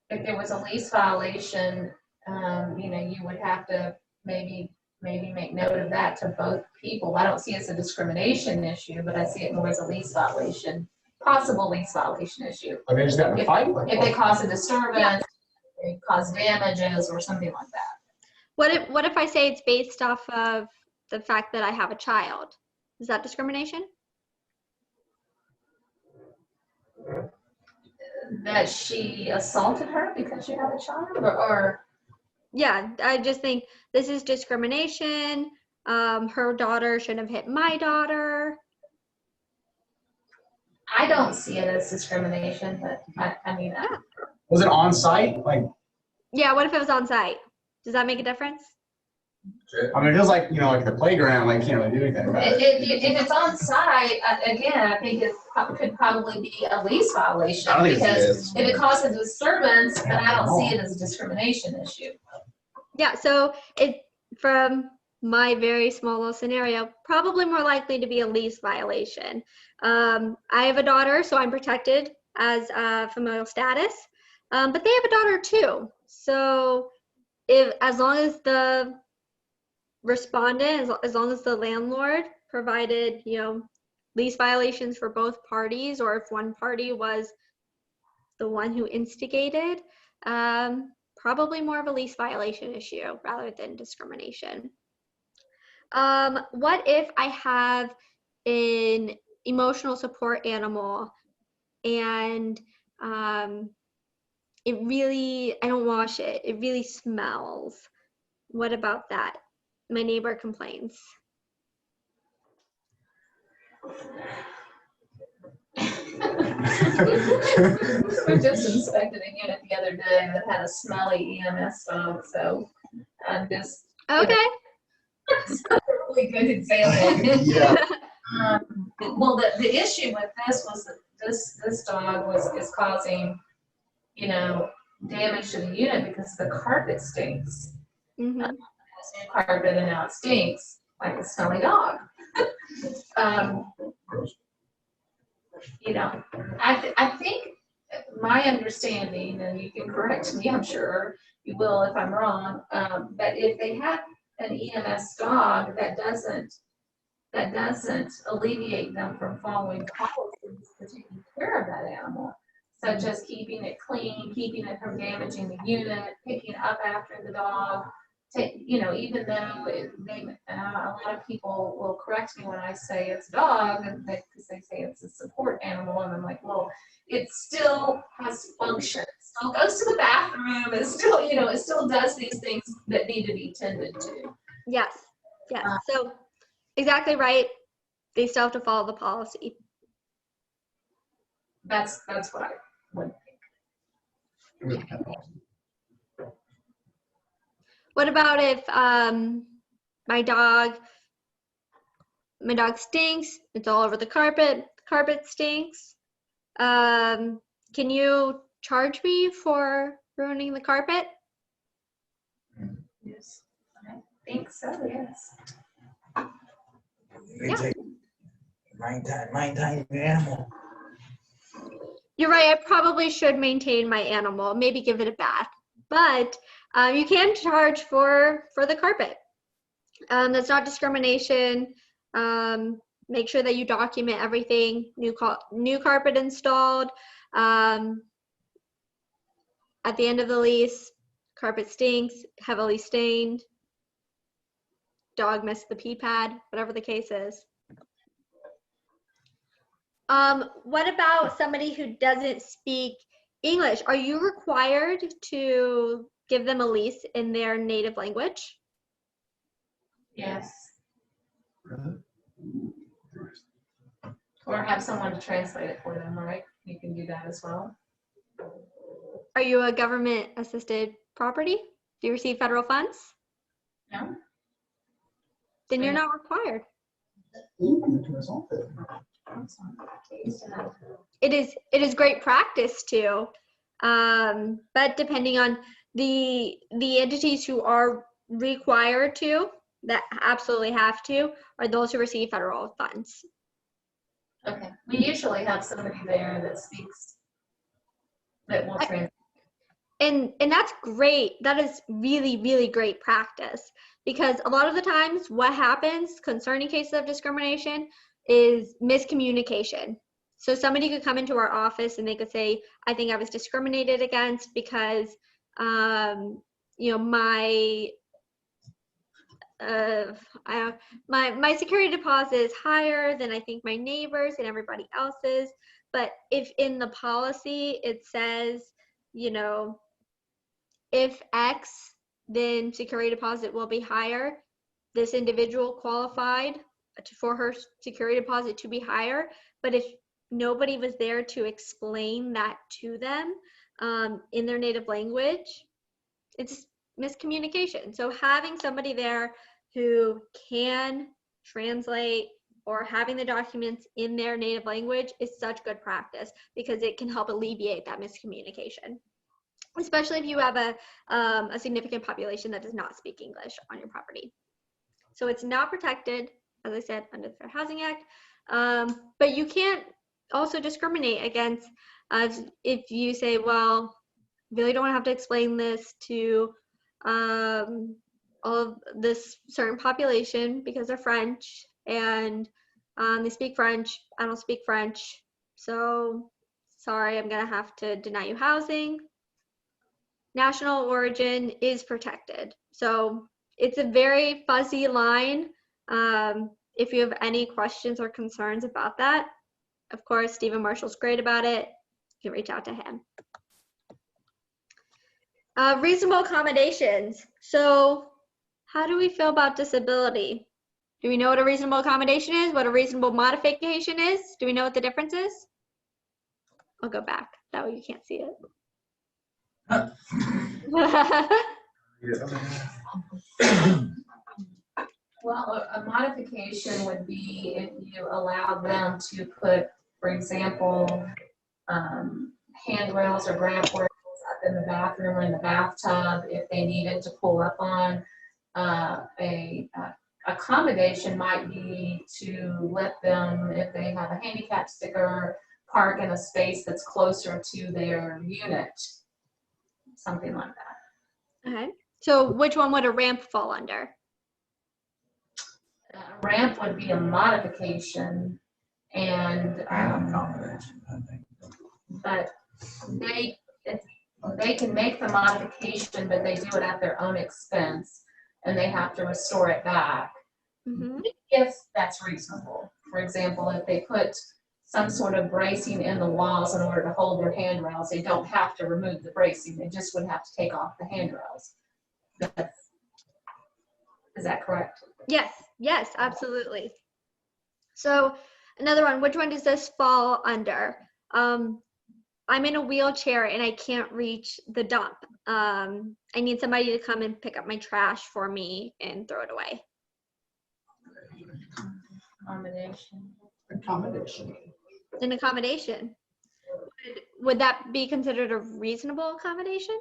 a lease violation, you would have to maybe make note of that to both people. I don't see it as a discrimination issue, but I see it more as a lease violation, possible lease violation issue. I mean, it's got a fight. If they cause a disturbance, they cause damages or something like that. What if I say it's based off of the fact that I have a child? Is that discrimination? That she assaulted her because she had a child, or Yeah, I just think this is discrimination. her daughter shouldn't have hit my daughter. I don't see it as discrimination, but I mean, Was it on site? Like, Yeah, what if it was on site? Does that make a difference? I mean, it feels like, like the playground, like, you can't really do anything about it. if it's on site, again, I think it could probably be a lease violation. I don't think it Because is. if it causes disturbance, then I don't see it as a discrimination issue. Yeah, so it, from my very small little scenario, probably more likely to be a lease violation. I have a daughter, so I'm protected as familial status, but they have a daughter too. So as long as the respondent, as long as the landlord provided, lease violations for both parties, or if one party was the one who instigated, probably more of a lease violation issue rather than discrimination. What if I have an emotional support animal and I don't wash it, it really smells? What about that? My neighbor complains. We just inspected a unit the other day that had a smelly EMS dog, so I'm just, Okay. it's not a really good example. Yeah. Well, the issue with this was that this dog is causing, damage to the unit because the carpet stinks. Mhm. It's new carpet and now it stinks like a smelly dog. I think my understanding, and you can correct me, I'm sure you will if I'm wrong, but if they have an EMS dog, that doesn't alleviate them from following policies for taking care of that animal, such as keeping it clean, keeping it from damaging the unit, picking up after the dog. Even though a lot of people will correct me when I say it's a dog, because they say it's a support animal, and I'm like, well, it still has function. It still goes to the bathroom. It still, it still does these things that need to be tended to. Yes. So exactly right. They still have to follow the policy. That's what I would think. What about if my dog stinks, it's all over the carpet stinks. Can you charge me for ruining the carpet? Yes, I think so, yes. Maintain the animal. You're right, I probably should maintain my animal, maybe give it a bath. But you can charge for the carpet. That's not discrimination. Make sure that you document everything. New carpet installed. At the end of the lease, carpet stinks, heavily stained. Dog missed the pee pad, whatever the case is. What about somebody who doesn't speak English? Are you required to give them a lease in their native language? Yes. Or have someone to translate it for them, right? You can do that as well. Are you a government assisted property? Do you receive federal funds? No. Then you're not required. It is great practice too. But depending on the entities who are required to, that absolutely have to, are those who receive federal funds. Okay. We usually have somebody there that speaks, that will translate. And that's great. That is really, really great practice, because a lot of the times what happens concerning cases of discrimination is miscommunication. So somebody could come into our office and they could say, I think I was discriminated against because, my security deposit is higher than I think my neighbors and everybody else's. But if in the policy it says, if X, then security deposit will be higher, this individual qualified for her security deposit to be higher, but if nobody was there to explain that to them in their native language, it's miscommunication. So having somebody there who can translate or having the documents in their native language is such good practice because it can help alleviate that miscommunication, especially if you have a significant population that does not speak English on your property. So it's not protected, as I said, under the Fair Housing Act, but you can't also discriminate against if you say, well, really don't have to explain this to all of this certain population because they're French and they speak French. I don't speak French, so sorry, I'm gonna have to deny you housing. National origin is protected, so it's a very fuzzy line. If you have any questions or concerns about that, of course, Stephen Marshall's great about it. You can reach out to him. Reasonable accommodations. So how do we feel about disability? Do we know what a reasonable accommodation is? What a reasonable modification is? Do we know what the difference is? I'll go back. That way you can't see it. Well, a modification would be if you allow them to put, for example, handrails or grab rails up in the bathroom or in the bathtub if they needed to pull up on. Accommodation might be to let them, if they have a handicap sticker, park in a space that's closer to their unit, something like that. Okay. So which one would a ramp fall under? A ramp would be a modification, and Accommodation, I think. but they can make the modification, but they do it at their own expense, and they have to restore it back. Mm-hmm. If that's reasonable. For example, if they put some sort of bracing in the walls in order to hold their handrails, they don't have to remove the bracing, they just would have to take off the handrails. Is that correct? Yes, absolutely. So another one, which one does this fall under? I'm in a wheelchair and I can't reach the dump. I need somebody to come and pick up my trash for me and throw it away. Accommodation. An accommodation. Would that be considered a reasonable accommodation?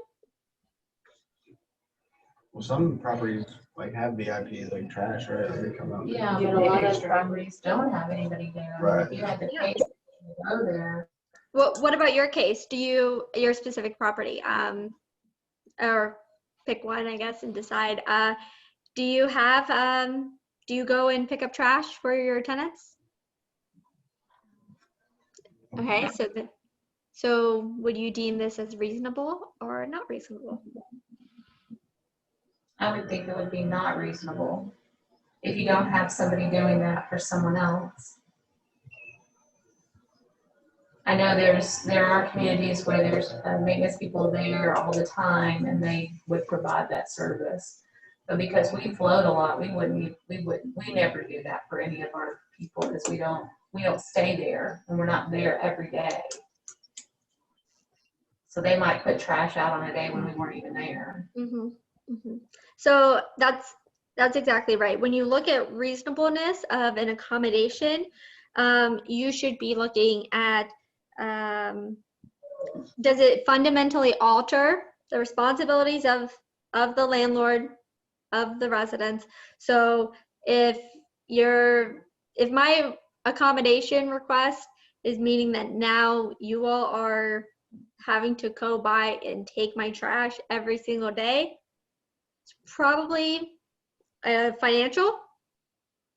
Well, some properties like have VIPs like trash, right? Like, they come out. Yeah, but a lot of properties don't have anybody there. Right. If you had the case to go there. What about your case? Do you, your specific property, or pick one, I guess, and decide, do you have, do you go and pick up trash for your tenants? Okay, so would you deem this as reasonable or not reasonable? I would think it would be not reasonable if you don't have somebody doing that for someone else. I know there are communities where there's maintenance people there all the time and they would provide that service. But because we float a lot, we never do that for any of our people because we don't stay there and we're not there every day. So they might put trash out on a day when we weren't even there. Mm-hmm. Mm-hmm. So that's exactly right. When you look at reasonableness of an accommodation, you should be looking at, does it fundamentally alter the responsibilities of the landlord, of the residents? So if my accommodation request is meaning that now you all are having to go by and take my trash every single day, it's probably a financial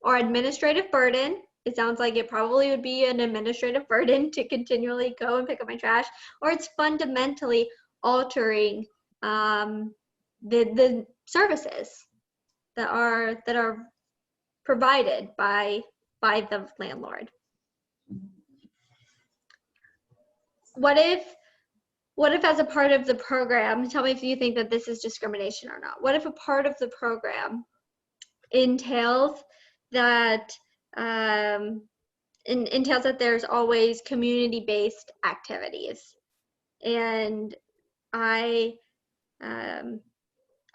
or administrative burden. It sounds like it probably would be an administrative burden to continually go and pick up my trash, or it's fundamentally altering the services that are provided by the landlord. What if as a part of the program, tell me if you think that this is discrimination or not. What if a part of the program entails that entails that there's always community-based activities. And I'm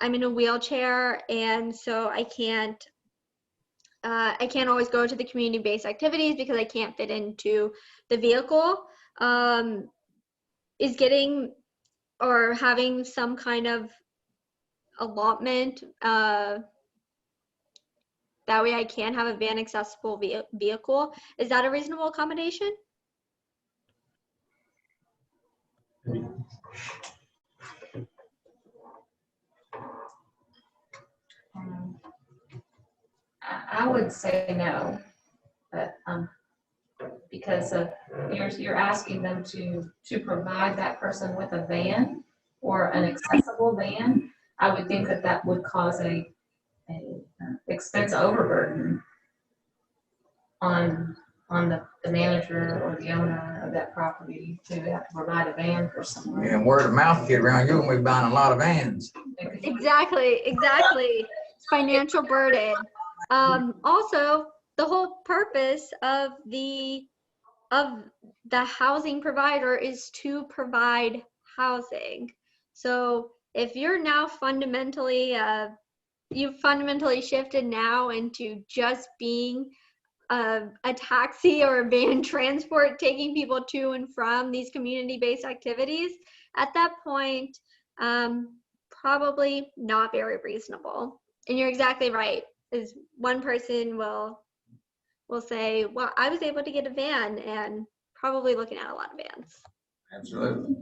in a wheelchair, and so I can't always go to the community-based activities because I can't fit into the vehicle. Is getting or having some kind of allotment, that way I can have a van accessible vehicle. Is that a reasonable accommodation? I would say no, but, because of, you're asking them to provide that person with a van or an accessible van. I would think that would cause a expense overburden on the manager or the owner of that property to have to provide a van for someone. And word of mouth get around, you're gonna be buying a lot of vans. Exactly. It's financial burden. Also, the whole purpose of the housing provider is to provide housing. So if you're now you've fundamentally shifted now into just being a taxi or a van transport, taking people to and from these community-based activities, at that point, probably not very reasonable. And you're exactly right, is one person will say, well, I was able to get a van, and probably looking at a lot of vans. Absolutely.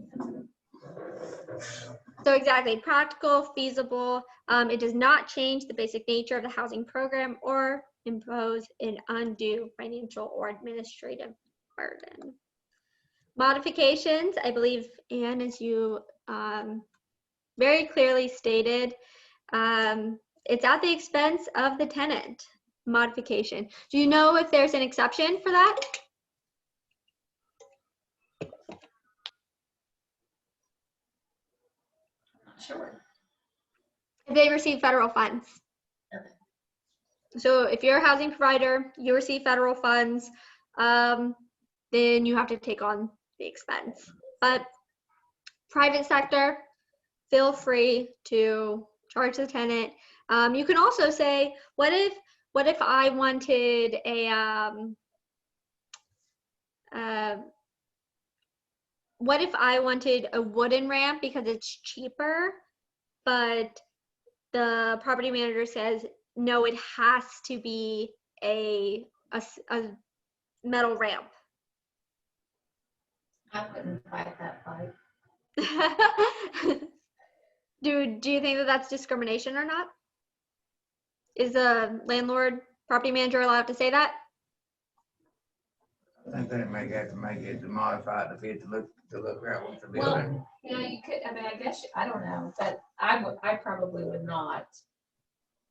So exactly, practical, feasible. It does not change the basic nature of the housing program or impose an undue financial or administrative burden. Modifications, I believe, Anne, as you very clearly stated, it's at the expense of the tenant. Modification. Do you know if there's an exception for that? Not sure. If they receive federal funds. Okay. So if you're a housing provider, you receive federal funds, then you have to take on the expense. But private sector, feel free to charge the tenant. You can also say, what if I wanted what if I wanted a wooden ramp because it's cheaper, but the property manager says, no, it has to be a metal ramp. I wouldn't fight that fight. Do you think that that's discrimination or not? Is a landlord, property manager allowed to say that? I think they may have to make it to modify it to fit to look right with the Well, building. you know, you could, I mean, I guess, I don't know, but I probably would not.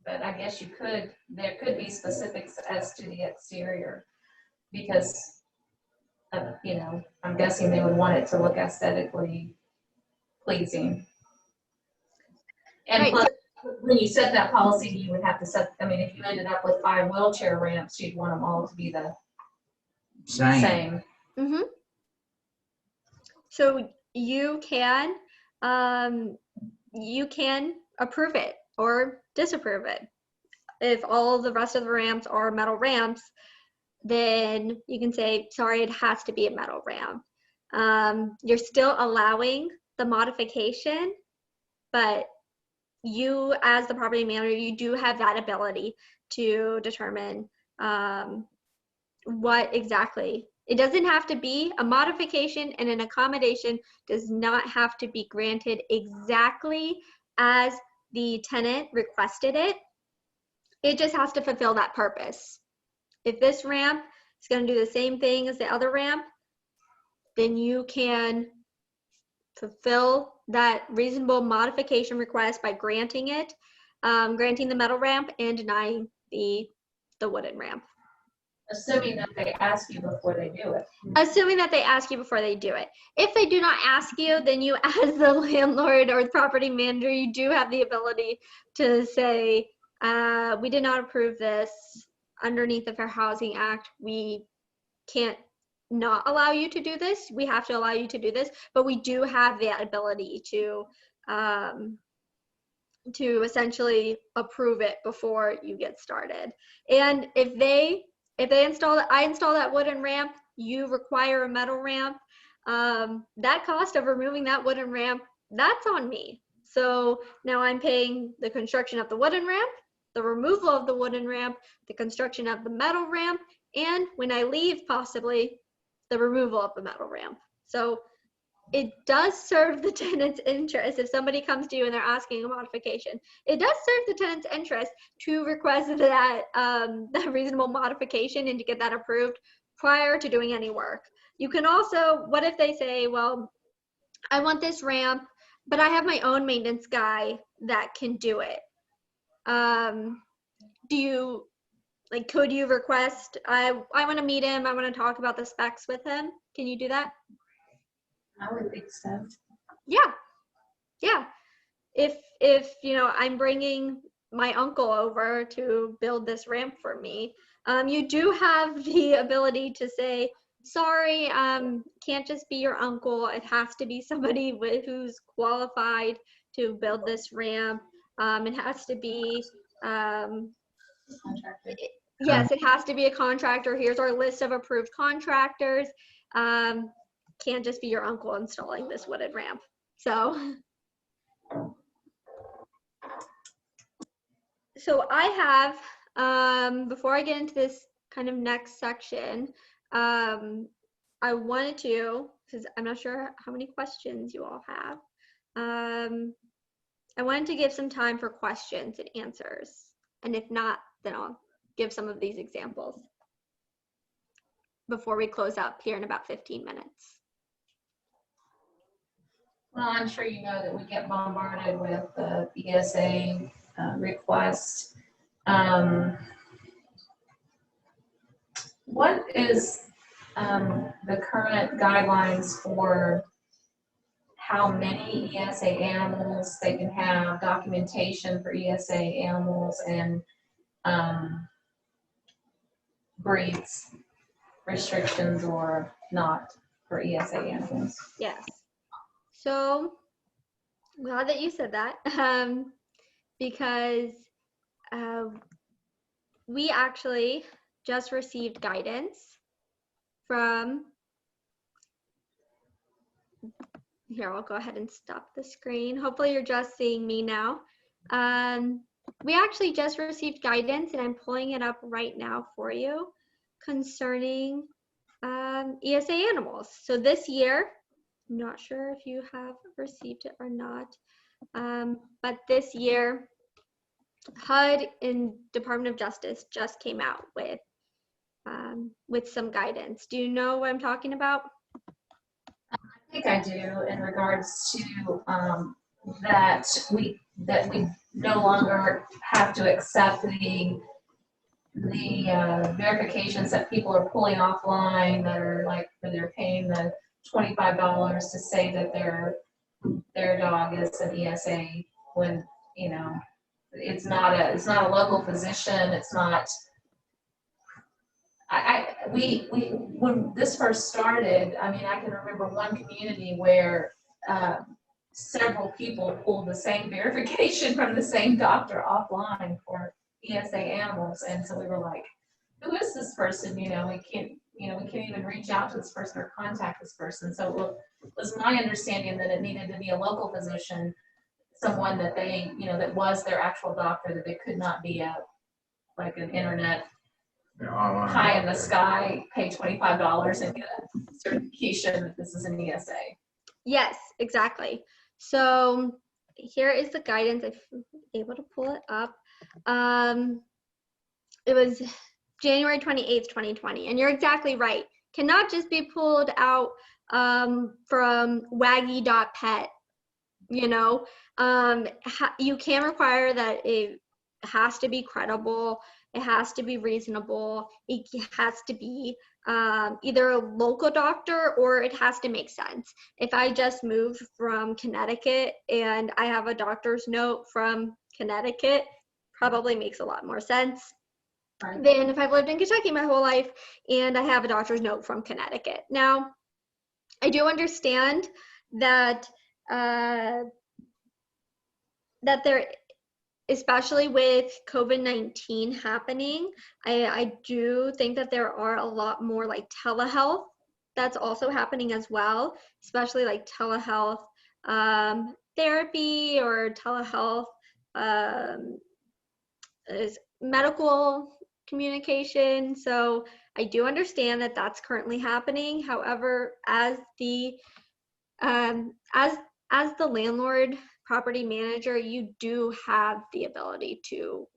But I guess you could, there could be specifics as to the exterior, because, you know, I'm guessing they would want it to look aesthetically pleasing. And Right. plus, when you set that policy, you would have to set, I mean, if you ended up with 5 wheelchair ramps, you'd want them all to be the same. Mm-hmm. So you can approve it or disapprove it. If all the rest of the ramps are metal ramps, then you can say, sorry, it has to be a metal ramp. You're still allowing the modification, but you, as the property manager, you do have that ability to determine what exactly. It doesn't have to be a modification, and an accommodation does not have to be granted exactly as the tenant requested it. It just has to fulfill that purpose. If this ramp is going to do the same thing as the other ramp, then you can fulfill that reasonable modification request by granting it, granting the metal ramp and denying the wooden ramp. Assuming that they ask you before they do it. Assuming that they ask you before they do it. If they do not ask you, then you, as the landlord or the property manager, you do have the ability to say, We did not approve this underneath the Fair Housing Act. We can't not allow you to do this. We have to allow you to do this, but we do have the ability to essentially approve it before you get started. And if they install it, I install that wooden ramp, you require a metal ramp, that cost of removing that wooden ramp, that's on me. So now I'm paying the construction of the wooden ramp, the removal of the wooden ramp, the construction of the metal ramp, and when I leave, possibly the removal of the metal ramp. So it does serve the tenant's interest. If somebody comes to you and they're asking a modification, it does serve the tenant's interest to request that, that reasonable modification and to get that approved prior to doing any work. You can also, what if they say, well, I want this ramp, but I have my own maintenance guy that can do it. Do you, like, could you request, I want to meet him, I want to talk about the specs with him? Can you do that? I would think so. Yeah. If you know, I'm bringing my uncle over to build this ramp for me, you do have the ability to say, sorry, can't just be your uncle. It has to be somebody who's qualified to build this ramp. It has to be, Contractor. yes, it has to be a contractor. Here's our list of approved contractors. Can't just be your uncle installing this wooden ramp. So I have, before I get into this kind of next section, I wanted to, because I'm not sure how many questions you all have, I wanted to give some time for questions and answers. And if not, then I'll give some of these examples before we close up here in about 15 minutes. Well, I'm sure you know that we get bombarded with ESA requests. What is the current guidelines for how many ESA animals they can have, documentation for ESA animals, and breeds restrictions or not for ESA animals? Yes. So I'm glad that you said that, because we actually just received guidance from, here, I'll go ahead and stop the screen. Hopefully you're just seeing me now. We actually just received guidance, and I'm pulling it up right now for you, concerning ESA animals. So this year, I'm not sure if you have received it or not, but this year, HUD and Department of Justice just came out with some guidance. Do you know what I'm talking about? I think I do, in regards to that we no longer have to accept the verifications that people are pulling offline that are like, where they're paying the $25 to say that their dog is an ESA, when, you know, it's not a local physician. It's not. We when this first started, I mean, I can remember one community where several people pulled the same verification from the same doctor offline for ESA animals, and so we were like, who is this person? You know, we can't even reach out to this person or contact this person. So it was my understanding that it needed to be a local physician, someone that they, you know, that was their actual doctor, that they could not be like an internet pie in the sky, pay $25 and get a certification that this is an ESA. Yes, exactly. So here is the guidance. I'm able to pull it up. It was January 28th, 2020. And you're exactly right. Cannot just be pulled out from waggy.pet, you know. You can require that it has to be credible. It has to be reasonable. It has to be either a local doctor, or it has to make sense. If I just moved from Connecticut and I have a doctor's note from Connecticut, probably makes a lot more sense Right. than if I've lived in Kentucky my whole life and I have a doctor's note from Connecticut. Now, I do understand that that there, especially with COVID-19 happening, I do think that there are a lot more like telehealth that's also happening as well, especially like telehealth therapy or telehealth is medical communication. So I do understand that that's currently happening. However, as the as the landlord property manager, you do have the ability to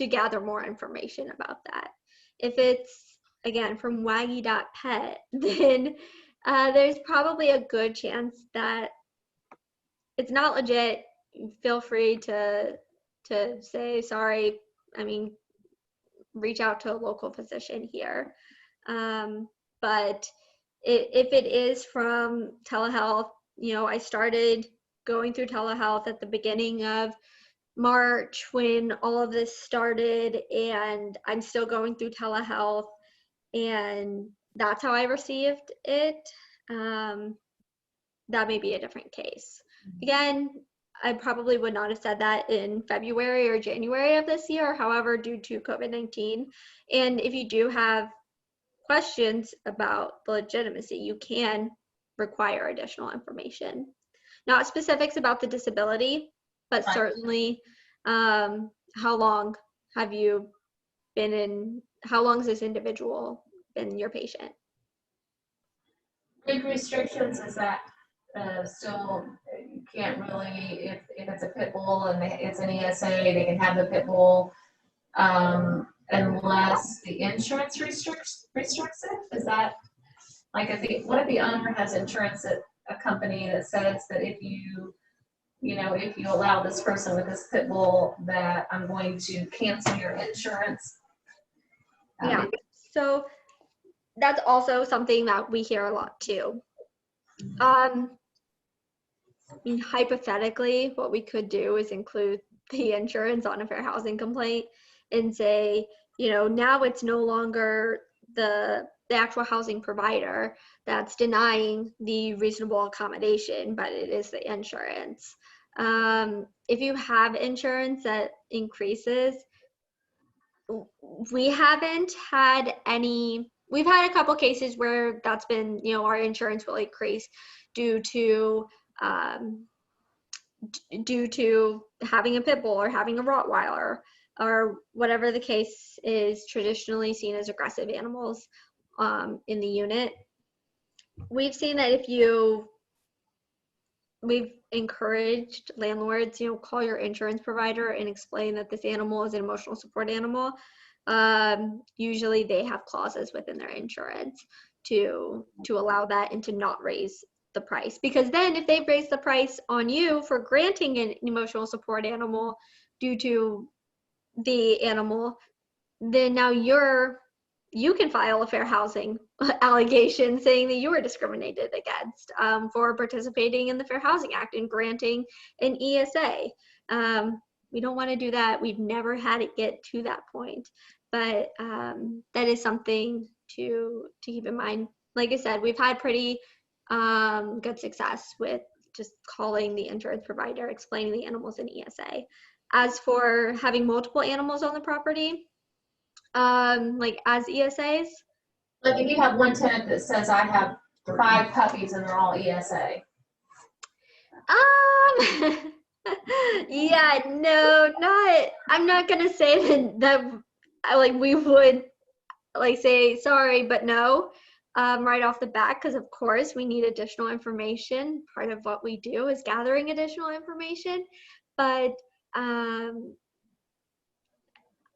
gather more information about that. If it's, again, from waggy.pet, then there's probably a good chance that it's not legit. Feel free to say sorry. I mean, reach out to a local physician here. But if it is from telehealth, you know, I started going through telehealth at the beginning of March when all of this started, and I'm still going through telehealth, and that's how I received it. That may be a different case. Again, I probably would not have said that in February or January of this year, however, due to COVID-19. And if you do have questions about the legitimacy, you can require additional information. Not specifics about the disability, but Right. certainly how long have you been in, how long has this individual been your patient? Big restrictions is that still you can't really, if it's a pit bull and it's an ESA, they can have the pit bull unless the insurance restricts it. Is that like what if the owner has insurance at a company that says that if you allow this person with this pit bull, that I'm going to cancel your insurance? Yeah, so that's also something that we hear a lot too. I mean, hypothetically, what we could do is include the insurance on a fair housing complaint and say, you know, now it's no longer the actual housing provider that's denying the reasonable accommodation, but it is the insurance. If you have insurance that increases, we haven't had any, we've had a couple cases where that's been, you know, our insurance will increase due to having a pit bull or having a Rottweiler or whatever the case is, traditionally seen as aggressive animals in the unit. We've seen that we've encouraged landlords, you know, call your insurance provider and explain that this animal is an emotional support animal. Usually they have clauses within their insurance to allow that and to not raise the price, because then if they raise the price on you for granting an emotional support animal due to the animal, then now you can file a fair housing allegation saying that you were discriminated against for participating in the Fair Housing Act and granting an ESA. We don't want to do that. We've never had it get to that point, but that is something to keep in mind. Like I said, we've had pretty good success with just calling the insurance provider, explaining the animals in ESA. As for having multiple animals on the property, like as ESAs, Like if you have one tenant that says, I have 5 puppies and they're all ESA. yeah, no, I'm not gonna say that like we would like say sorry, but no, right off the bat, because of course we need additional information. Part of what we do is gathering additional information, but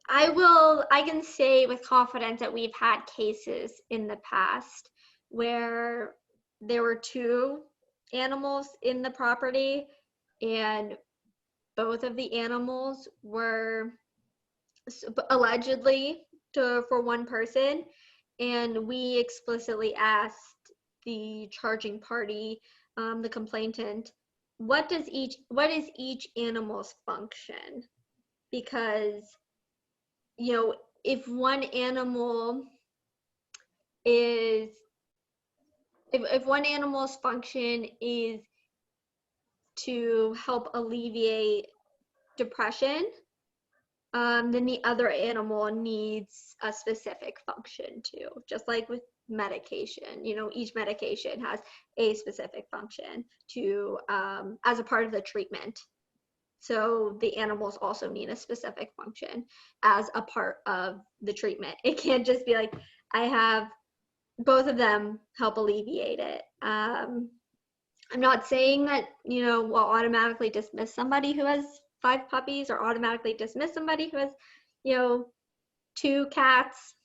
I can say with confidence that we've had cases in the past where there were 2 animals in the property and both of the animals were allegedly for one person, and we explicitly asked the charging party, the complainant, what is each animal's function? because, you know, if one animal is, if one animal's function is to help alleviate depression, then the other animal needs a specific function too. Just like with medication, you know, each medication has a specific function to as a part of the treatment. So the animals also need a specific function as a part of the treatment. It can't just be like, I have both of them help alleviate it. I'm not saying that, you know, we'll automatically dismiss somebody who has 5 puppies or automatically dismiss somebody who has, you know, 2 cats,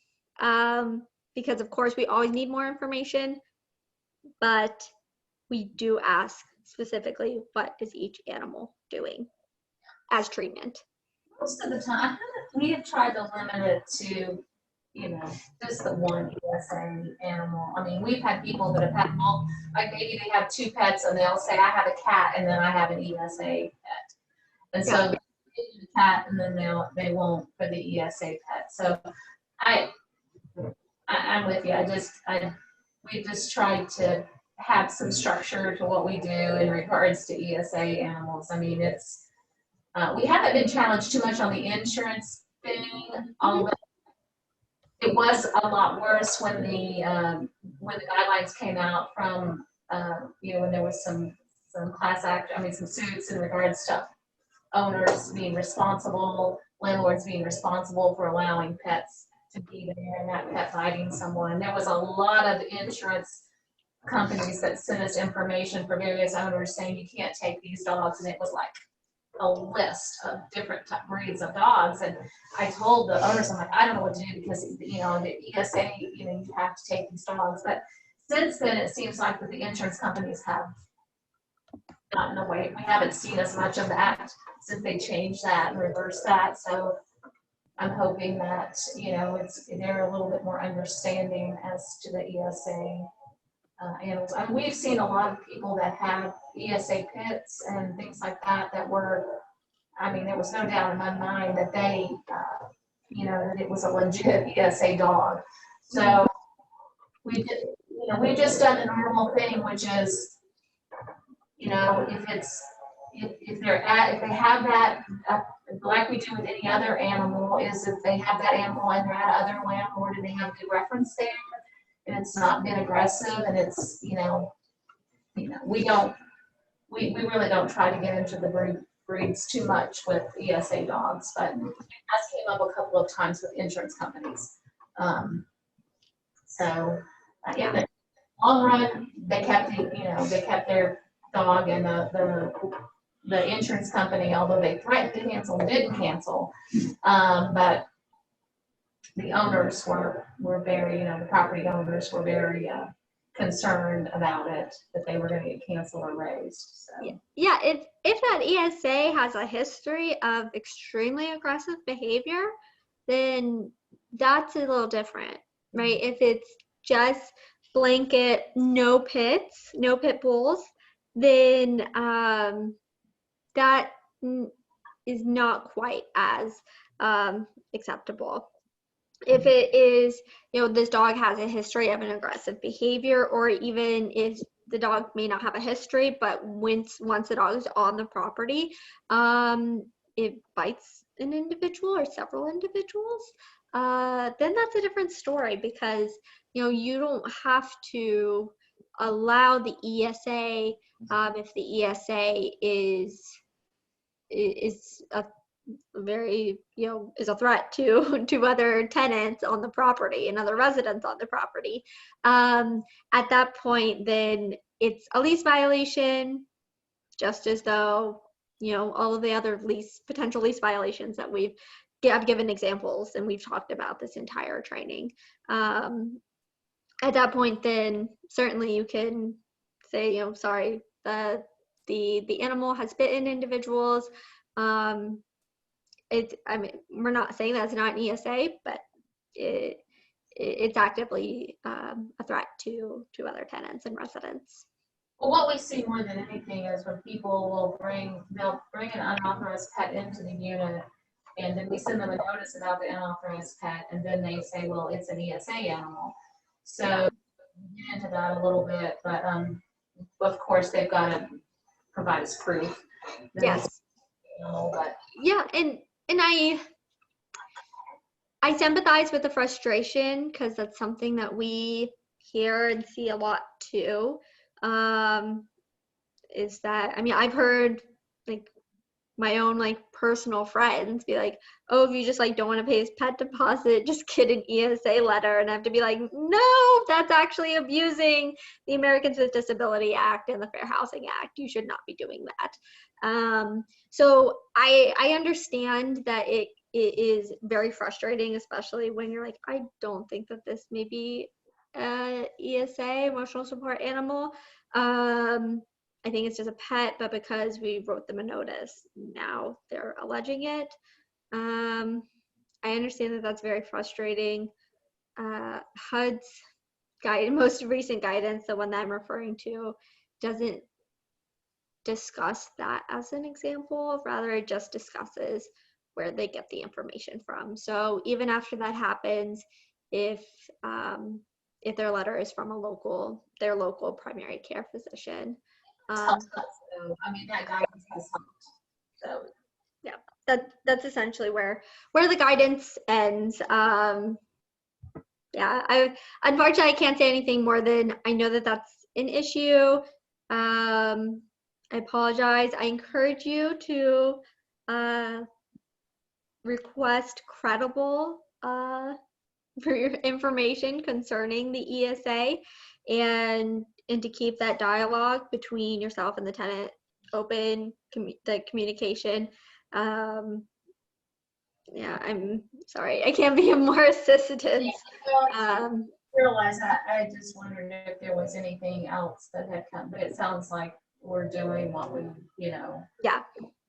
because of course we always need more information, but we do ask specifically what is each animal doing as treatment. Most of the time, we have tried to limit it to, you know, just the one ESA animal. I mean, we've had people that have had like maybe they have 2 pets and they'll say, I have a cat and then I have an ESA pet. And so they do the cat and then they won't for the ESA pet. So I'm with you. We just tried to have some structure to what we do in regards to ESA animals. I mean, it's, we haven't been challenged too much on the insurance thing, although it was a lot worse when the guidelines came out from, you know, when there was some class act, I mean, some suits in regards to owners being responsible, landlords being responsible for allowing pets to be there and that pet biting someone. There was a lot of insurance companies that sent us information for various owners saying you can't take these dogs, and it was like a list of different breeds of dogs. And I told the owners, I'm like, I don't know what to do because, you know, the ESA, you know, you have to take these dogs. But since then, it seems like that the insurance companies have gotten away. We haven't seen as much of that since they changed that and reversed that. So I'm hoping that, you know, they're a little bit more understanding as to the ESA animals. And we've seen a lot of people that have ESA pits and things like that that were, I mean, there was no doubt in my mind that they, you know, that it was a legit ESA dog. So we did, you know, we've just done the normal thing, which is, you know, if they have that, like we do with any other animal, is if they have that animal and they're at other landlord and they have good reference there, and it's not been aggressive, and it's, you know, we really don't try to get into the breeds too much with ESA dogs, but it has came up a couple of times with insurance companies. So yeah, the long run, they kept their dog, and the insurance company, although they threatened to cancel, didn't cancel. But the owners were very, you know, the property owners were very concerned about it, that they were going to get canceled or raised. So. Yeah, if that ESA has a history of extremely aggressive behavior, then that's a little different, right? If it's just blanket, no pits, no pit bulls, then that is not quite as acceptable. If it is, you know, this dog has a history of an aggressive behavior, or even if the dog may not have a history, but once the dog is on the property, it bites an individual or several individuals, then that's a different story, because, you know, you don't have to allow the ESA if the ESA is a very, you know, is a threat to other tenants on the property and other residents on the property. At that point, then it's a lease violation, just as though, you know, all of the other potential lease violations that I've given examples and we've talked about this entire training. At that point, then certainly you can say, you know, sorry, the animal has bitten individuals. I mean, we're not saying that's not an ESA, but it's actively a threat to other tenants and residents. Well, what we see more than anything is when people they'll bring an unauthorized pet into the unit, And then we send them a notice about the unauthorized pet, and then they say, well, it's an ESA animal. So we get into that a little bit, but of course they've got to provide us proof. that Yes. it's an animal, but Yeah, and I sympathize with the frustration because that's something that we hear and see a lot too. Is that, I mean, I've heard like my own like personal friends be like, oh, if you just like don't want to pay his pet deposit, just get an ESA letter. And I have to be like, no, that's actually abusing the Americans with Disability Act and the Fair Housing Act. You should not be doing that. So I understand that it is very frustrating, especially when you're like, I don't think that this may be ESA, emotional support animal. I think it's just a pet, but because we wrote them a notice, now they're alleging it. I understand that that's very frustrating. HUD's most recent guidance, the one that I'm referring to, doesn't discuss that as an example. Rather, it just discusses where they get the information from. So even after that happens, if their letter is from their local primary care physician, so, I mean, that guidance has helped. So that's essentially where the guidance ends. Unfortunately I can't say anything more than I know that that's an issue. I apologize. I encourage you to request credible for your information concerning the ESA and to keep that dialogue between yourself and the tenant open, the communication. I'm sorry, I can't be of more assistance. Realize that. I just wondered if there was anything else that had come, but it sounds like we're doing what we, Yeah.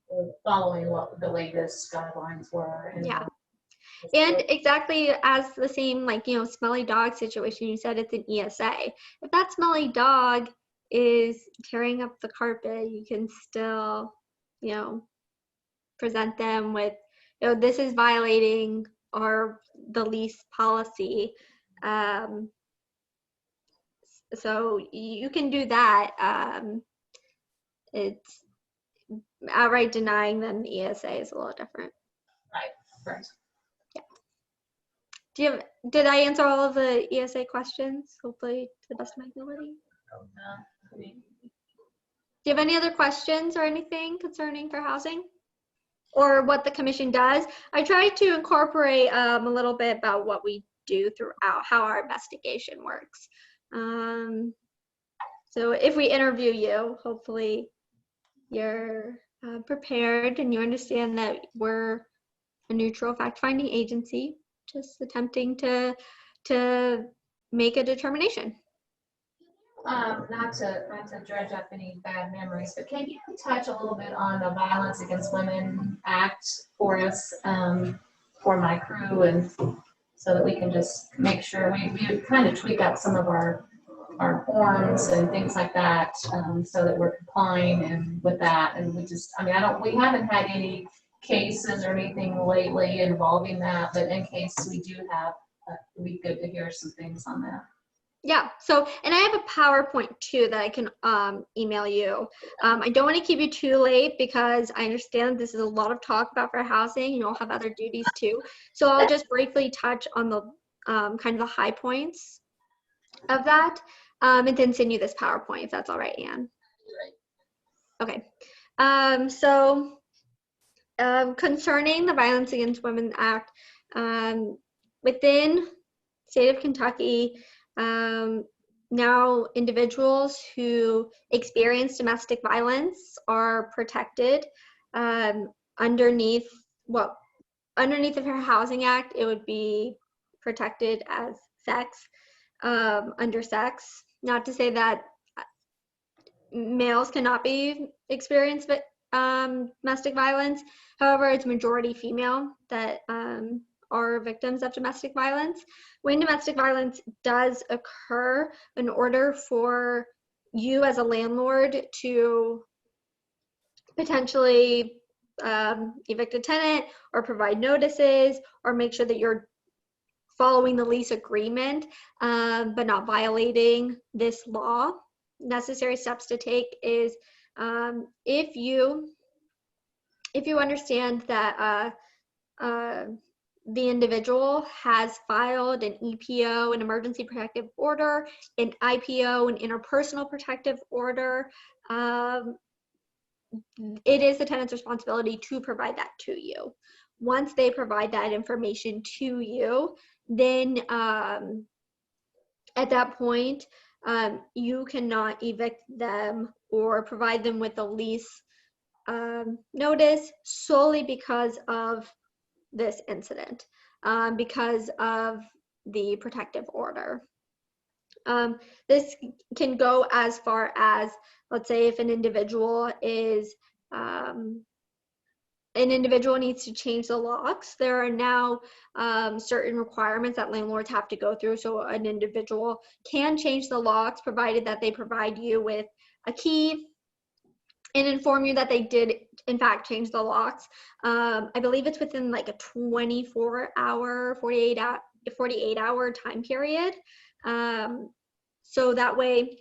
we're following what the latest guidelines were. And Yeah. And exactly as the same, like, smelly dog situation, you said it's an ESA. If that smelly dog is tearing up the carpet, you can still, present them with, this is violating the lease policy. So you can do that. It's outright denying them the ESA is a little different. Right. Did I answer all of the ESA questions? Hopefully to the best of my ability. Do you have any other questions or anything concerning fair housing or what the commission does? I tried to incorporate a little bit about what we do throughout, how our investigation works. So if we interview you, hopefully you're prepared and you understand that we're a neutral fact-finding agency, just attempting to make a determination. Not to dredge up any bad memories, but can you touch a little bit on the Violence Against Women Act for us, for my crew, and so that we can just make sure we kind of tweak out some of our forms and things like that, so that we're complying and with that. And we haven't had any cases or anything lately involving that, but in case we do have, it'd be good to hear some things on that. Yeah, so, and I have a PowerPoint too that I can email you. I don't want to keep you too late because I understand this is a lot of talk about fair housing. You all have other duties too. So I'll just briefly touch on the kind of the high points of that, and then send you this PowerPoint if that's all right, Anne. Okay, so concerning the Violence Against Women Act, within state of Kentucky, now individuals who experience domestic violence are protected underneath the Fair Housing Act. It would be protected as sex, under sex. Not to say that males cannot be experienced domestic violence. However, it's majority female that are victims of domestic violence. When domestic violence does occur, in order for you as a landlord to potentially evict a tenant or provide notices or make sure that you're following the lease agreement, but not violating this law. Necessary steps to take is if you understand that the individual has filed an EPO, an emergency protective order, an IPO, an interpersonal protective order, it is the tenant's responsibility to provide that to you. Once they provide that information to you, then at that point, you cannot evict them or provide them with a lease notice solely because of this incident, because of the protective order. This can go as far as, let's say, if an individual is needs to change the locks. There are now certain requirements that landlords have to go through, so an individual can change the locks provided that they provide you with a key and inform you that they did in fact change the locks. I believe it's within like a 24-hour, 48-hour time period. So that way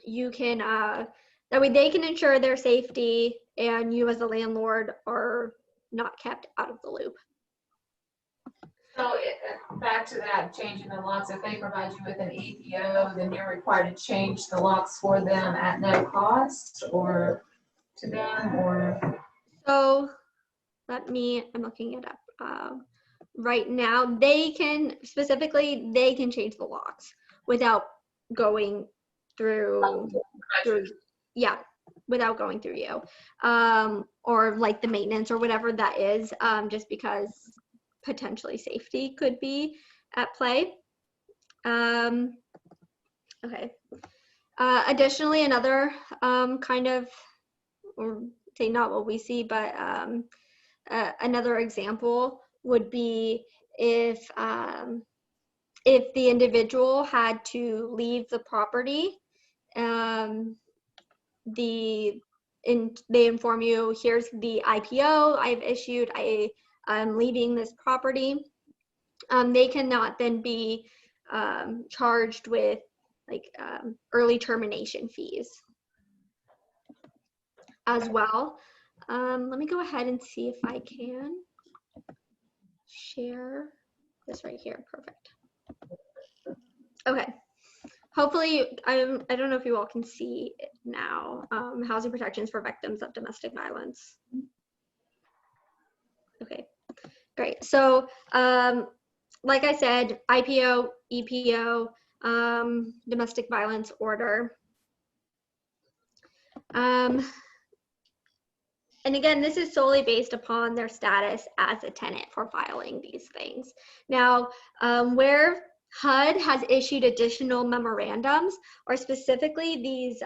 you can, that way they can ensure their safety and you as a landlord are not kept out of the loop. So back to that, changing the locks, if they provide you with an EPO, then you're required to change the locks for them at no cost or to them, or? So I'm looking it up. Right now, they can change the locks without going through without going through you, or like the maintenance or whatever that is, just because potentially safety could be at play. Okay. Additionally, another kind of, or say not what we see, but another example would be if the individual had to leave the property, they inform you, here's the IPO I've issued, I'm leaving this property. They cannot then be charged with like early termination fees as well. Let me go ahead and see if I can share this right here. Perfect. Okay. Hopefully, I don't know if you all can see it now. Housing protections for victims of domestic violence. Okay, great. So, like I said, IPO, EPO, domestic violence order. And again, this is solely based upon their status as a tenant for filing these things. Now, where HUD has issued additional memorandums, or specifically these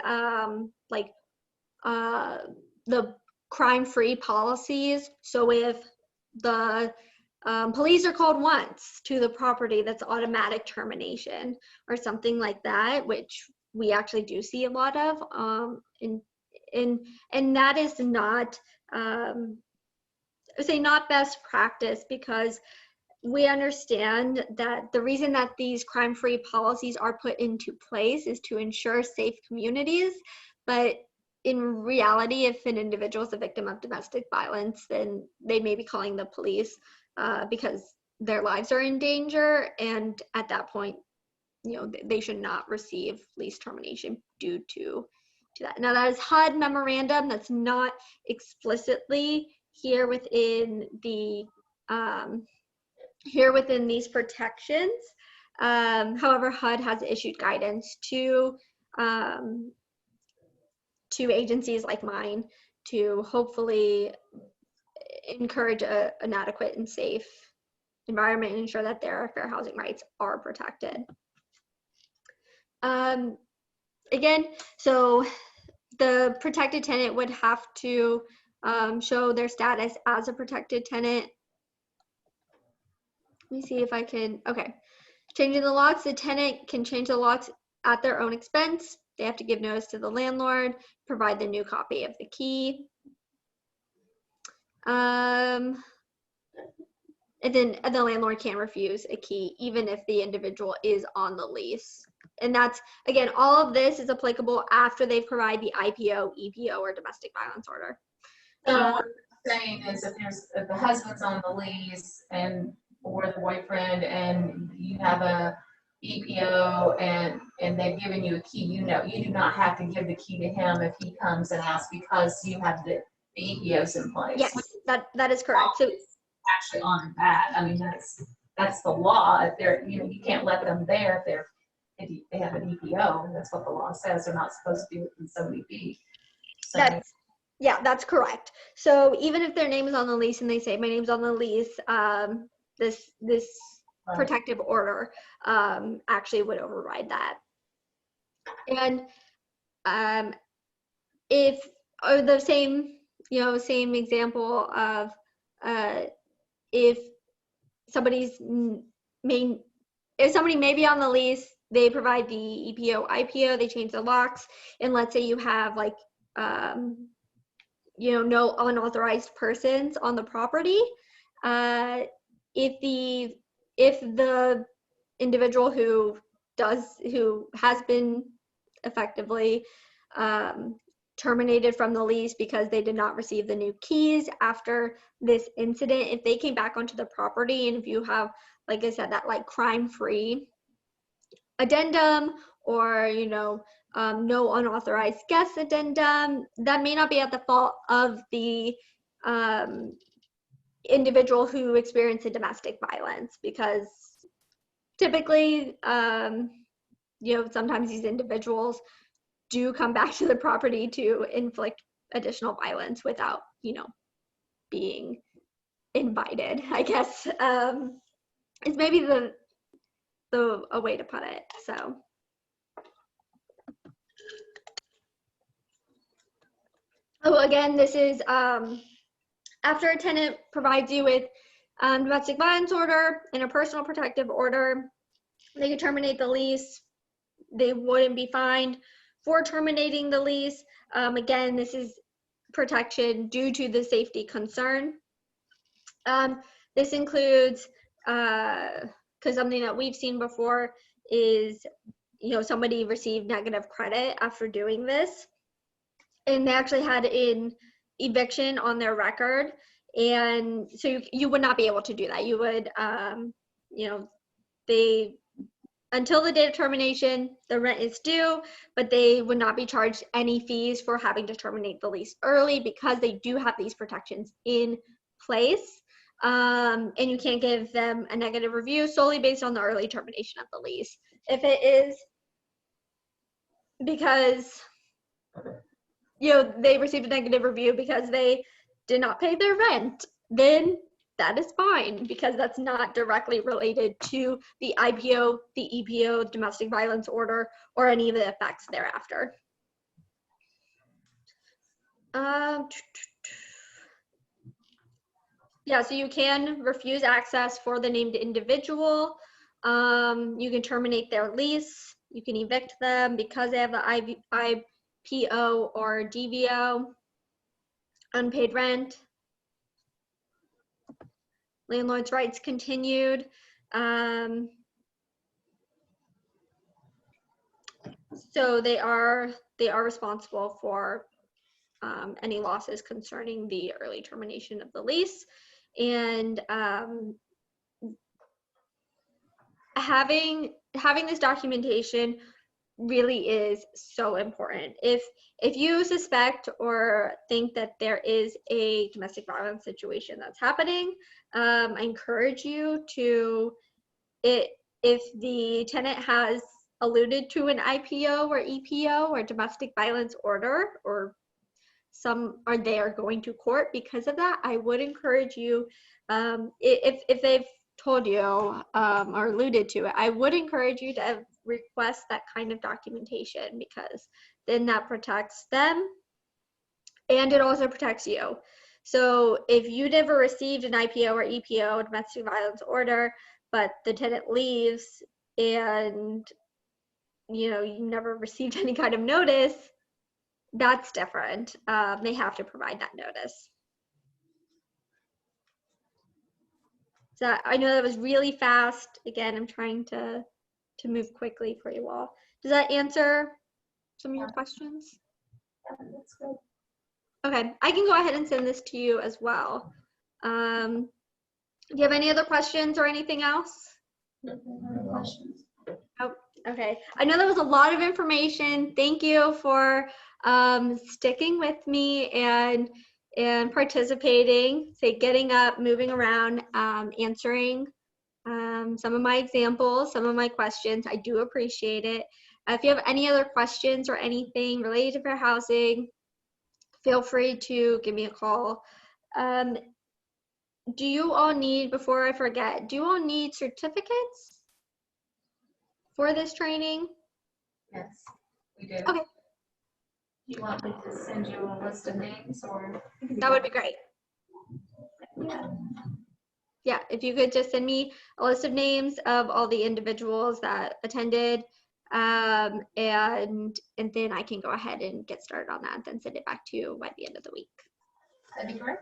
the crime-free policies. So if the police are called once to the property, that's automatic termination or something like that, which we actually do see a lot of. And that is not, not best practice, because we understand that the reason that these crime-free policies are put into place is to ensure safe communities. But in reality, if an individual is a victim of domestic violence, then they may be calling the police because their lives are in danger. And at that point, they should not receive lease termination due to that. Now, that is HUD memorandum. That's not explicitly here within the within these protections. However, HUD has issued guidance to agencies like mine to hopefully encourage an adequate and safe environment and ensure that their fair housing rights are protected. Again, so the protected tenant would have to show their status as a protected tenant. Let me see if I can, okay. Changing the locks, the tenant can change the locks at their own expense. They have to give notice to the landlord, provide the new copy of the key. And then the landlord can't refuse a key even if the individual is on the lease. And that's, again, all of this is applicable after they provide the IPO, EPO, or domestic violence order. So what I'm saying is if the husband's on the lease or the boyfriend and you have a EPO and they've given you a key, you do not have to give the key to him if he comes and asks because you have the EPOs in place. Yes, that is correct. So actually on that, I mean, that's the law. If they're, you can't let them there if they have an EPO. That's what the law says. They're not supposed to be within 70 feet. So that's correct. So even if their name is on the lease and they say my name's on the lease, this protective order actually would override that. And if the same example of if somebody may be on the lease, they provide the EPO, IPO, they change the locks, and let's say you have like no unauthorized persons on the property. If the individual who has been effectively terminated from the lease because they did not receive the new keys after this incident, if they came back onto the property, and if you have, like I said, that like crime-free addendum or no unauthorized guest addendum, that may not be at the fault of the individual who experienced the domestic violence, because typically sometimes these individuals do come back to the property to inflict additional violence without being invited, I guess, is maybe a way to put it. So again, this is after a tenant provides you with domestic violence order and a personal protective order, they can terminate the lease. They wouldn't be fined for terminating the lease. Again, this is protection due to the safety concern. This includes, because something that we've seen before is, somebody received negative credit after doing this, and they actually had an eviction on their record, and so you would not be able to do that. You would, until the date of termination, the rent is due, but they would not be charged any fees for having to terminate the lease early because they do have these protections in place. And you can't give them a negative review solely based on the early termination of the lease. If it is because they received a negative review because they did not pay their rent, then that is fine, because that's not directly related to the IPO, the EPO, domestic violence order, or any of the effects thereafter. Yeah, so you can refuse access for the named individual. You can terminate their lease. You can evict them because they have the IPO or DVO, unpaid rent. Landlord's rights continued. So they are responsible for any losses concerning the early termination of the lease. And having this documentation really is so important. If you suspect or think that there is a domestic violence situation that's happening, I encourage you to, if the tenant has alluded to an IPO or EPO or domestic violence order, or they are going to court because of that, I would encourage you, if they've told you or alluded to it, I would encourage you to request that kind of documentation, because then that protects them and it also protects you. So if you never received an IPO or EPO, domestic violence order, but the tenant leaves and you never received any kind of notice, that's different. They have to provide that notice. So I know that was really fast. Again, I'm trying to move quickly for you all. Does that answer some of your questions? That's good. Okay, I can go ahead and send this to you as well. Do you have any other questions or anything else? Questions? Okay, I know that was a lot of information. Thank you for sticking with me and participating, say getting up, moving around, answering some of my examples, some of my questions. I do appreciate it. If you have any other questions or anything related to fair housing, feel free to give me a call. Do you all need, before I forget, do you all need certificates for this training? Yes, we do. Okay. You want me to send you a list of names or? That would be great. Yeah, if you could just send me a list of names of all the individuals that attended, and then I can go ahead and get started on that and then send it back to you by the end of the week. That'd be great.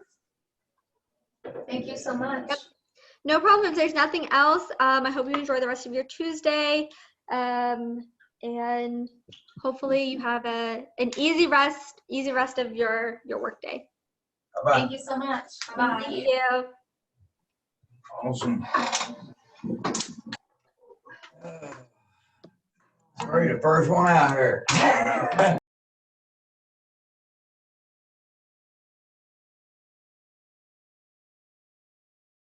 Thank you so much. Yep. No problem. If there's nothing else, I hope you enjoy the rest of your Tuesday, and hopefully you have an easy rest of your work day. Bye-bye. Thank you so much. Bye. Thank you. Awesome. Sorry, the first one out here.